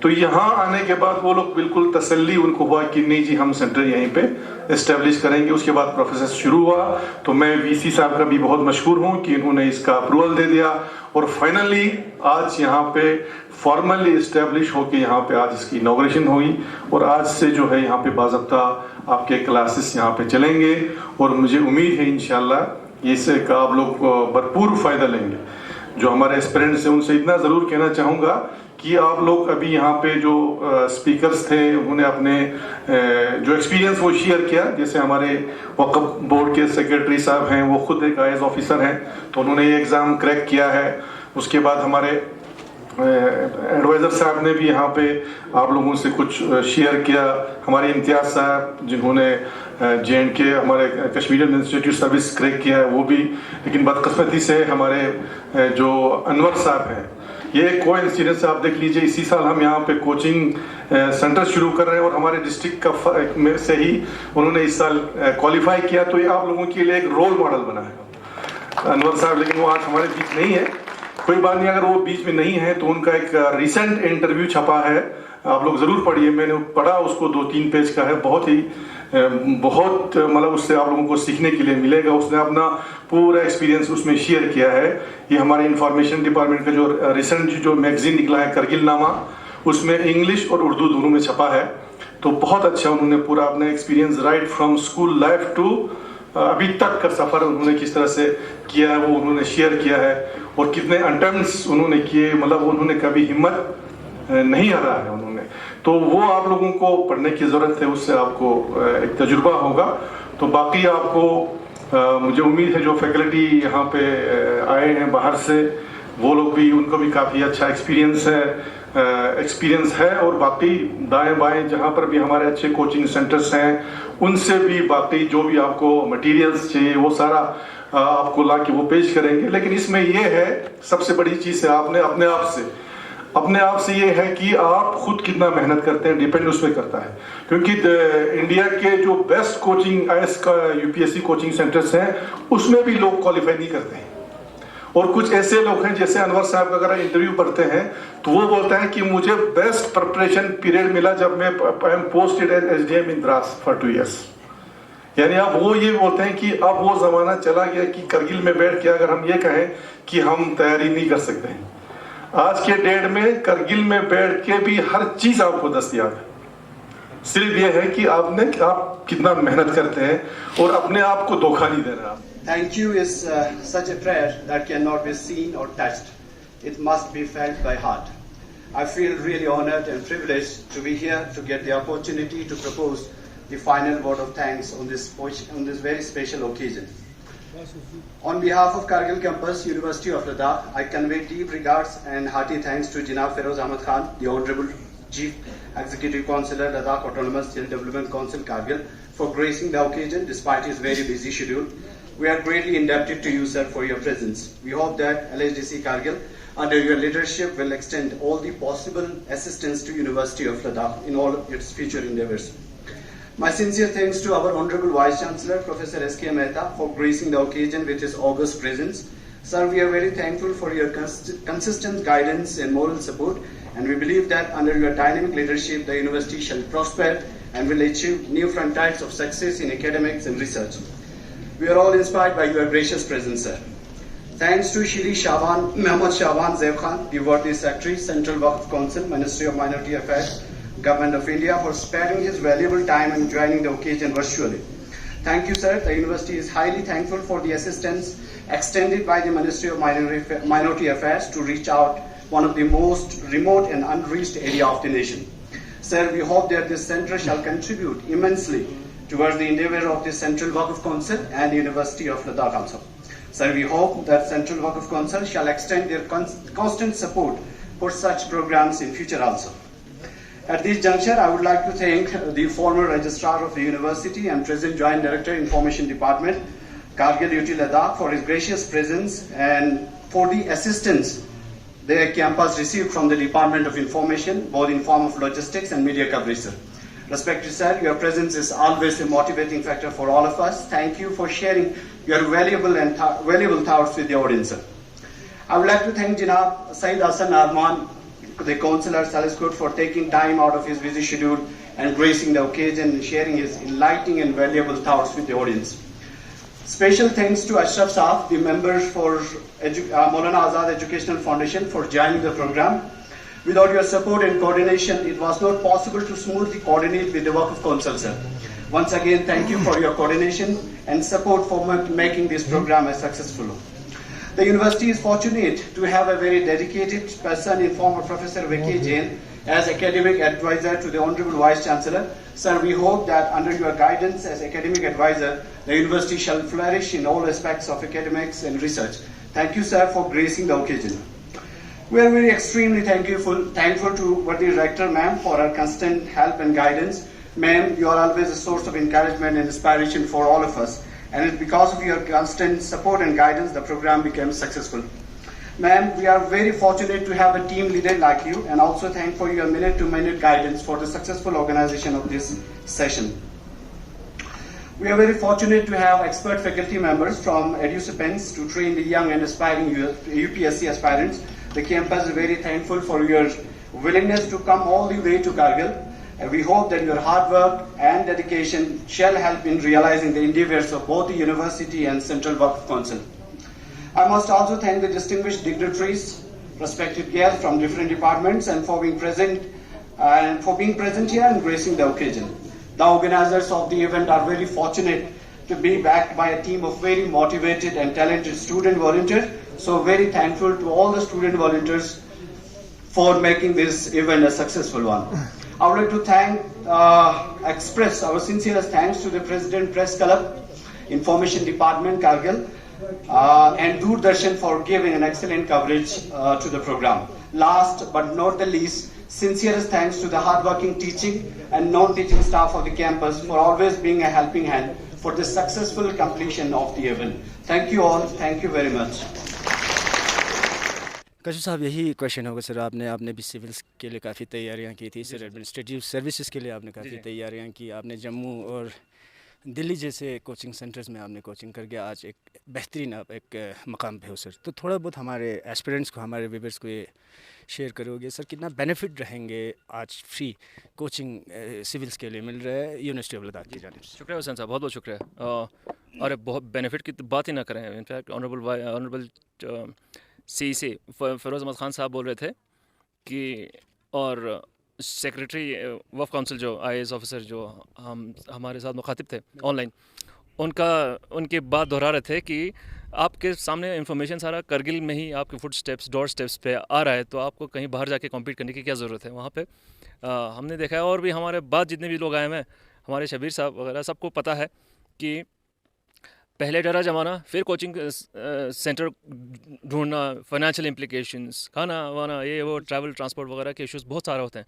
तो यहाँ आने के बाद वो लोग बिल्कुल तसल्ली उनको हुआ कि नहीं जी हम सेंटर यहीं पे इस्टेब्लिश करेंगे। उसके बाद प्रोसेस शुरू हुआ, तो मैं वीसी साहब का भी बहुत मशहूर हूँ कि उन्होंने इसका अप्रूवल दे दिया, और फाइनली आज यहाँ पे फॉर्मली इस्टेब्लिश होकर यहाँ पे आज इसकी इनॉग्रेशन हुई, और आज से जो है यहाँ पे बाज़ाब्ता आपके क्लासेस यहाँ पे चलेंगे, और मुझे उम्मीद है इंशाल्लाह इससे का आप लोग भरपूर फ़ायदा लेंगे। जो हमारे एस्पिरेंट्स हैं उनसे इतना ज़रूर कहना चाहूँगा कि आप लोग अभी यहाँ पे जो स्पीकर्स थे उन्होंने अपने जो एक्सपीरियंस वो शेयर किया। जैसे हमारे वक्फ बोर्ड के सेक्रेटरी साहब हैं, वो खुद एक IAS ऑफिसर हैं, तो उन्होंने ये एग्ज़ाम क्रैक किया है। उसके बाद हमारे एडवाइज़र साहब ने भी यहाँ पे आप लोगों से कुछ शेयर किया। हमारे इम्तियाज़ साहब जिन्होंने JNK हमारे कश्मीर इंस्टीट्यूट सर्विस क्रैक किया है वो भी, लेकिन बदकिस्मती से हमारे जो अनवर साहब हैं, ये को इंसिडेंस आप देख लीजिए, इसी साल हम यहाँ पे कोचिंग सेंटर शुरू कर रहे हैं, और हमारे डिस्ट्रिक्ट का में से ही उन्होंने इस साल क्वालिफाई किया। तो ये आप लोगों के लिए एक रोल मॉडल बना है अनवर साहब, लेकिन वो आज हमारे बीच नहीं है। कोई बात नहीं, अगर वो बीच में नहीं है तो उनका एक रिसेंट इंटरव्यू छपा है, आप लोग ज़रूर पढ़िए। मैंने पढ़ा उसको, 2-3 पेज का है, बहुत मतलब उससे आप लोगों को सीखने के लिए मिलेगा। उसने अपना पूरा एक्सपीरियंस उसमें शेयर किया है। ये हमारे इंफॉर्मेशन डिपार्टमेंट का जो रिसेंट जो मैगजीन निकला है करगिल नामा, उसमें इंग्लिश और उर्दू दोनों में छपा है। तो बहुत अच्छा उन्होंने पूरा अपना experience right from school life to अभी तक का सफ़र उन्होंने किस तरह से किया है वो उन्होंने शेयर किया है, और कितने अटेम्प्ट्स उन्होंने किए, मतलब उन्होंने कभी हिम्मत नहीं हारा है उन्होंने। तो वो आप लोगों को पढ़ने की ज़रूरत है, उससे आपको एक तजुर्बा होगा। तो बाकी आपको मुझे उम्मीद है जो फैकल्टी यहाँ पे आए हैं बाहर से, वो लोग भी, उनको भी काफ़ी अच्छा एक्सपीरियंस है। और बाकी दाएं बाएं जहाँ पर भी हमारे अच्छे कोचिंग सेंटर्स हैं, उनसे भी बाकी जो भी आपको मटेरियल्स चाहिए वो सारा आपको ला के वो पेश करेंगे। लेकिन इसमें ये है, सबसे बड़ी चीज़ है, आपने अपने आप से ये है कि आप खुद कितना मेहनत करते हैं, डिपेंड उसमें करता है। क्योंकि इंडिया के जो बेस्ट कोचिंग IAS का UPSC कोचिंग सेंटर्स हैं, उसमें भी लोग क्वालिफाई नहीं करते हैं। और कुछ ऐसे लोग हैं, जैसे अनवर साहब का अगर इंटरव्यू पढ़ते हैं तो वो बोलता है कि मुझे बेस्ट प्रिपरेशन पीरियड मिला जब मैं posted as SDM in Drass for 2 years। यानी अब वो ये बोलते हैं कि अब वो ज़माना चला गया कि करगिल में बैठ के अगर हम ये कहें कि हम तैयारी नहीं कर सकते हैं। आज के डेट में करगिल में बैठ के भी हर चीज़ आपको दस्तयाब है, सिर्फ ये है कि आप कितना मेहनत करते हैं और अपने आप को धोखा नहीं दे रहे। Thank you is such a prayer that cannot be seen or touched. It must be felt by heart. I feel really honored and privileged to be here to get the opportunity to propose the final word of thanks on this very special occasion. On behalf of Kargil Campus, University of Ladakh, I convey deep regards and hearty thanks to Janab Feroz Ahmed Khan, the Honorable Chief Executive Councillor, Ladakh Autonomous Skill Development Council, Kargil, for gracing the occasion despite his very busy schedule. We are greatly indebted to you, sir, for your presence. We hope that LHDC Kargil, under your leadership, will extend all the possible assistance to University of Ladakh in all its future endeavors. My sincere thanks to our Honorable Vice Chancellor, Professor S.K. Mehta, for gracing the occasion with his august presence. Sir, we are very thankful for your consistent guidance and moral support, and we believe that under your dynamic leadership, the university shall prosper and will achieve new frontiers of success in academics and research. We are all inspired by your gracious presence, sir. Thanks to Shri Muhammad Shahban Zaib Khan, the worthy Secretary, Central Waqf Council, Ministry of Minority Affairs, Government of India, for sparing his valuable time and joining the occasion virtually. Thank you, sir. The university is highly thankful for the assistance extended by the Ministry of Minority Affairs to reach out one of the most remote and unreached area of the nation. Sir, we hope that this center shall contribute immensely towards the endeavor of the Central Waqf Council and the University of Ladakh also. Sir, we hope that Central Waqf Council shall extend their constant support for such programs in future also. At this juncture, I would like to thank the former Registrar of the University and present Joint Director, Information Department, Kargil UT Ladakh, for his gracious presence and for the assistance the campus received from the Department of Information, both in form of logistics and media coverage, sir. Respected sir, your presence is always a motivating factor for all of us. Thank you for sharing your valuable thoughts with the audience, sir. I would like to thank Janab Saeed Hassan Arman, the Councillor Saliscoot, for taking time out of his busy schedule and gracing the occasion and sharing his enlightening and valuable thoughts with the audience. Special thanks to Ashraf Saaf, the members for Maulana Azad Educational Foundation, for joining the program. Without your support and coordination, it was not possible to smoothly coordinate with the work of Council, sir. Once again, thank you for your coordination and support for making this program a successful one. The university is fortunate to have a very dedicated person in form of Professor V.K. Jain as academic advisor to the Honorable Vice Chancellor. Sir, we hope that under your guidance as academic advisor, the university shall flourish in all aspects of academics and research. Thank you, sir, for gracing the occasion. We are very extremely thankful to worthy Rector, ma'am, for her constant help and guidance. Ma'am, you are always a source of encouragement and inspiration for all of us. And it's because of your constant support and guidance, the program became successful. Ma'am, we are very fortunate to have a team leader like you, and also thank for your minute-to-minute guidance for the successful organization of this session. We are very fortunate to have expert faculty members from EduSapiens to train the young and aspiring UPSC aspirants. The campus is very thankful for your willingness to come all the way to Kargil. And we hope that your hard work and dedication shall help in realizing the endeavors of both the university and Central Waqf Council. I must also thank the distinguished dignitaries, respected guests from different departments, and for being present here and gracing the occasion. The organizers of the event are very fortunate to be backed by a team of very motivated and talented student volunteers. So very thankful to all the student volunteers for making this event a successful one. I would like to express our sincerest thanks to the President Press Club, Information Department, Kargil, and Doordarshan for giving an excellent coverage to the program. Last but not the least, sincerest thanks to the hardworking teaching and non-teaching staff of the campus for always being a helping hand for the successful completion of the event. Thank you all. Thank you very much. कशु साहब, यही question होगा sir. आपने भी civils के लिए काफ़ी तैयारियां की थी सर, एडमिनिस्ट्रेटिव सर्विसेज के लिए आपने काफ़ी तैयारियां की। आपने जम्मू और दिल्ली जैसे कोचिंग सेंटर्स में आपने कोचिंग करके आज एक बेहतरीन आप एक मकाम पे हो सर। तो थोड़ा बहुत हमारे एस्पिरेंट्स को, हमारे व्यूअर्स को ये शेयर करोगे सर, कितना बेनिफिट रहेंगे आज फ्री कोचिंग सिविल्स के लिए मिल रहा है यूनिवर्सिटी ऑफ लद्दाख की जानिब से? शुक्रिया हुसैन साहब, बहुत बहुत शुक्रिया। और बहुत बेनिफिट की तो बात ही ना करें। In fact honourable CEC Firoz Ahmad Khan साहब बोल रहे थे कि, और सेक्रेटरी वफ़ काउंसिल जो IAS ऑफिसर जो हमारे साथ मुखातिब थे ऑनलाइन, उनकी बात दोहरा रहे थे कि आपके सामने इंफॉर्मेशन सारा करगिल में ही आपके डोर स्टेप्स पे आ रहा है, तो आपको कहीं बाहर जाके कॉम्पीट करने की क्या ज़रूरत है। वहाँ पे हमने देखा है, और भी हमारे बाद जितने भी लोग आए हैं, हमारे शबीर साहब वगैरह, सबको पता है कि पहले डरा जमाना, फिर कोचिंग सेंटर ढूंढना, फाइनेंशियल इम्प्लिकेशंस, खाना वाना, ये वो, ट्रैवल ट्रांसपोर्ट वगैरह के इश्यूज़ बहुत सारे होते हैं।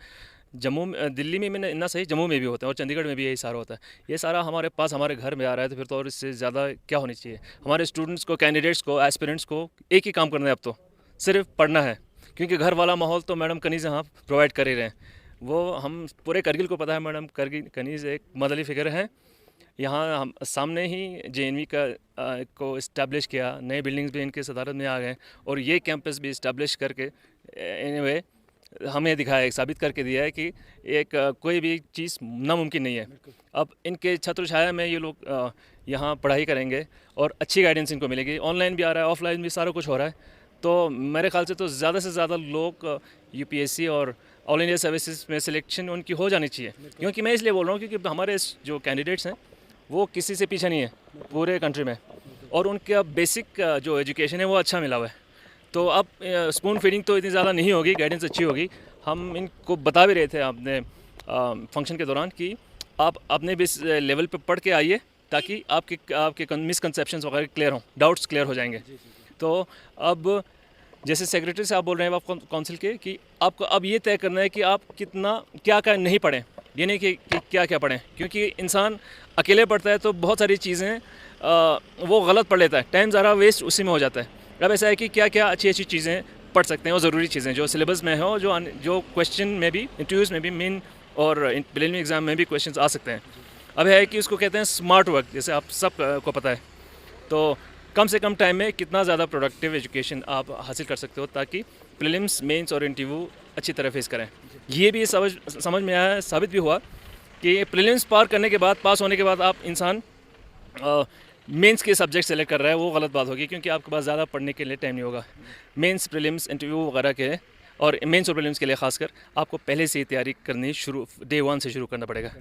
दिल्ली में मैंने इतना सही, जम्मू में भी होता है और चंडीगढ़ में भी यही सारा होता है। ये सारा हमारे पास हमारे घर में आ रहा है, तो फिर तो और इससे ज़्यादा क्या होनी चाहिए। हमारे स्टूडेंट्स को, कैंडिडेट्स को, एस्पिरेंट्स को एक ही काम करना है अब तो, सिर्फ पढ़ना है, क्योंकि घर वाला माहौल तो मैडम कनीज़ यहाँ प्रोवाइड कर ही रहे हैं। वो हम पूरे करगिल को पता है, मैडम कनीज़ एक मदली फिगर है। यहाँ हम सामने ही JNV को इस्टेब्लिश किया, नए बिल्डिंग्स भी इनके सदारत में आ गए और ये कैंपस भी इस्टेब्लिश करके एनीवे हमें दिखाया, साबित करके दिया है कि एक कोई भी चीज़ नामुमकिन नहीं है। अब इनके छत्र छाया में ये लोग यहाँ पढ़ाई करेंगे और अच्छी गाइडेंस इनको मिलेगी। ऑनलाइन भी आ रहा है, ऑफलाइन भी सारा कुछ हो रहा है। तो मेरे ख्याल से तो ज़्यादा से ज़्यादा लोग UPSC और ऑल इंडिया सर्विसेज में सिलेक्शन उनकी हो जानी चाहिए। क्योंकि मैं इसलिए बोल रहा हूँ क्योंकि हमारे जो कैंडिडेट्स हैं वो किसी से पीछे नहीं है पूरे कंट्री में, और उनका बेसिक जो एजुकेशन है वो अच्छा मिला हुआ है। तो अब स्पून फीडिंग तो इतनी ज़्यादा नहीं होगी, गाइडेंस अच्छी होगी। हम इनको बता भी रहे थे अपने फंक्शन के दौरान कि आप अपने भी लेवल पे पढ़ के आइए, ताकि आपके मिसकंसेप्शंस वगैरह क्लियर हों, डाउट्स क्लियर हो जाएंगे। तो अब जैसे सेक्रेटरी साहब बोल रहे हैं आप काउंसिल के कि आपको अब ये तय करना है कि आप कितना क्या नहीं पढ़ें, ये नहीं कि क्या क्या पढ़ें, क्योंकि इंसान अकेले पढ़ता है तो बहुत सारी चीज़ें वो गलत पढ़ लेता है, टाइम ज़्यादा वेस्ट उसी में हो जाता है। अब ऐसा है कि क्या क्या अच्छी अच्छी चीज़ें पढ़ सकते हैं और ज़रूरी चीज़ें जो सिलेबस में हो, जो क्वेश्चन में भी, इंटरव्यूज़ में भी, मेन और प्रीलिमिनरी एग्ज़ाम में भी क्वेश्चंस आ सकते हैं। अब है कि उसको कहते हैं स्मार्ट वर्क, जैसे आप सब को पता है। तो कम से कम टाइम में कितना ज़्यादा प्रोडक्टिव एजुकेशन आप हासिल कर सकते हो, ताकि प्रीलिम्स, मेंस और इंटरव्यू अच्छी तरह फेस करें। ये भी समझ में आया, साबित भी हुआ कि प्रीलिम्स पार करने के बाद, पास होने के बाद आप इंसान मेंस के सब्जेक्ट सेलेक्ट कर रहा है, वो गलत बात होगी, क्योंकि आपके पास ज़्यादा पढ़ने के लिए टाइम नहीं होगा। मेंस, प्रीलिम्स, इंटरव्यू वगैरह के, और मेंस और प्रीलिम्स के लिए खासकर आपको पहले से ही तैयारी करनी डे 1 से शुरू करना पड़ेगा।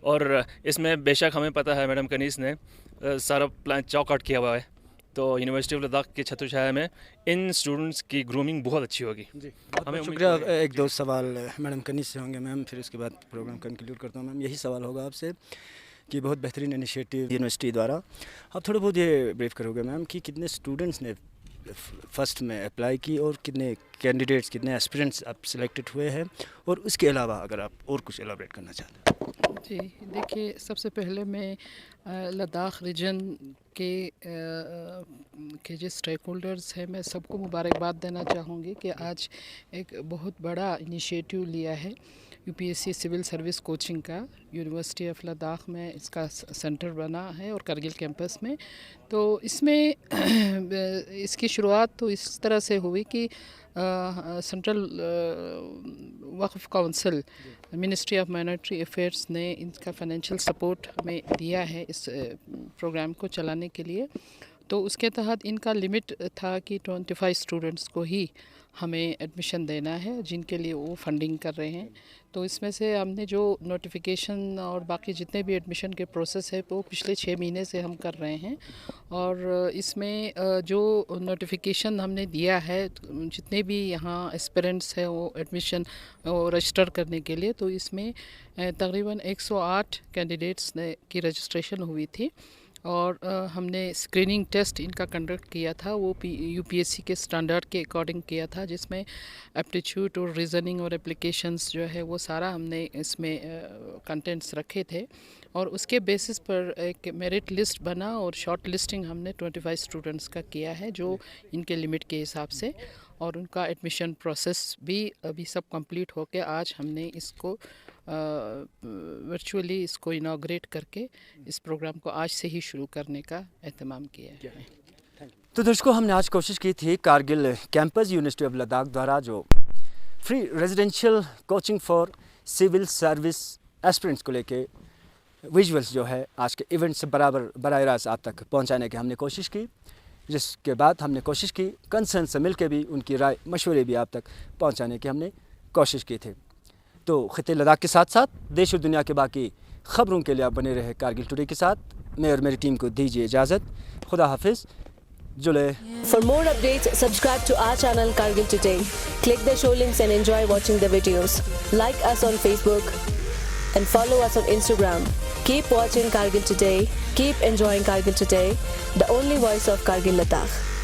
और इसमें बेशक हमें पता है मैडम कनीस ने सारा प्लान चॉक आउट किया हुआ है, तो यूनिवर्सिटी ऑफ लद्दाख के छत्र छाया में इन स्टूडेंट्स की ग्रूमिंग बहुत अच्छी होगी। हमें शुक्रिया। एक दो सवाल मैडम कनीस से होंगे मैम, फिर उसके बाद प्रोग्राम कंक्लूड करता हूँ। मैम यही सवाल होगा आपसे कि बहुत बेहतरीन इनिशिएटिव यूनिवर्सिटी द्वारा, आप थोड़ा बहुत ये ब्रीफ करोगे मैम कि कितने स्टूडेंट्स ने फर्स्ट में अप्लाई की और कितने कैंडिडेट्स, कितने एस्पिरेंट्स आप सिलेक्टेड हुए हैं, और उसके अलावा अगर आप और कुछ एलाबरेट करना चाहते हैं। जी देखिए, सबसे पहले मैं लद्दाख रीजन के जो स्टेक होल्डर्स हैं, मैं सबको मुबारकबाद देना चाहूँगी कि आज एक बहुत बड़ा इनिशिएटिव लिया है UPSC सिविल सर्विस कोचिंग का। यूनिवर्सिटी ऑफ लद्दाख में इसका सेंटर बना है और करगिल कैंपस में। तो इसमें इसकी शुरुआत तो इस तरह से हुई कि central Waqf council, ministry of minority affairs ने इनका फाइनेंशियल सपोर्ट हमें दिया है इस प्रोग्राम को चलाने के लिए। तो उसके तहत इनका लिमिट था कि 25 स्टूडेंट्स को ही हमें एडमिशन देना है, जिनके लिए वो फंडिंग कर रहे हैं। तो इसमें से हमने जो नोटिफिकेशन और बाकी जितने भी एडमिशन के प्रोसेस है वो पिछले 6 महीने से हम कर रहे हैं। और इसमें जो नोटिफिकेशन हमने दिया है, जितने भी यहाँ एस्पिरेंट्स हैं वो एडमिशन रजिस्टर करने के लिए, तो इसमें तकरीबन 108 कैंडिडेट्स की रजिस्ट्रेशन हुई थी। और हमने स्क्रीनिंग टेस्ट इनका कंडक्ट किया था, वो UPSC के स्टैंडर्ड के अकॉर्डिंग किया था, जिसमें एप्टीट्यूड और रीजनिंग और एप्लीकेशंस जो है वो सारा हमने इसमें कंटेंट्स रखे थे। और उसके बेसिस पर एक मेरिट लिस्ट बना और शॉर्ट लिस्टिंग हमने 25 स्टूडेंट्स का किया है, जो इनके लिमिट के हिसाब से। और उनका एडमिशन प्रोसेस भी अभी सब कंप्लीट होके आज हमने इसको वर्चुअली इसको इनॉग्रेट करके इस प्रोग्राम को आज से ही शुरू करने का एहतमाम किया है। तो दर्शकों, हमने आज कोशिश की थी Kargil campus university of Ladakh द्वारा जो free residential coaching for civil service aspirants को लेके विजुअल्स जो है आज के इवेंट से बराबर रास्त आप तक पहुंचाने की हमने कोशिश की, जिसके बाद हमने कोशिश की कंसर्न से मिलकर भी उनकी राय मशवरे भी आप तक पहुंचाने की हमने कोशिश की थी। तो खिते लद्दाख के साथ साथ देश और दुनिया के बाकी ख़बरों के लिए आप बने रहे कारगिल टुडे के साथ। मैं और मेरी टीम को दीजिए इजाज़त। खुदा हाफिज़। जुले। For more updates, subscribe to our channel Kargil Today. Click the show links and enjoy watching the videos. Like us on Facebook and follow us on Instagram. Keep watching Kargil Today. Keep enjoying Kargil Today, the only voice of Kargil Ladakh.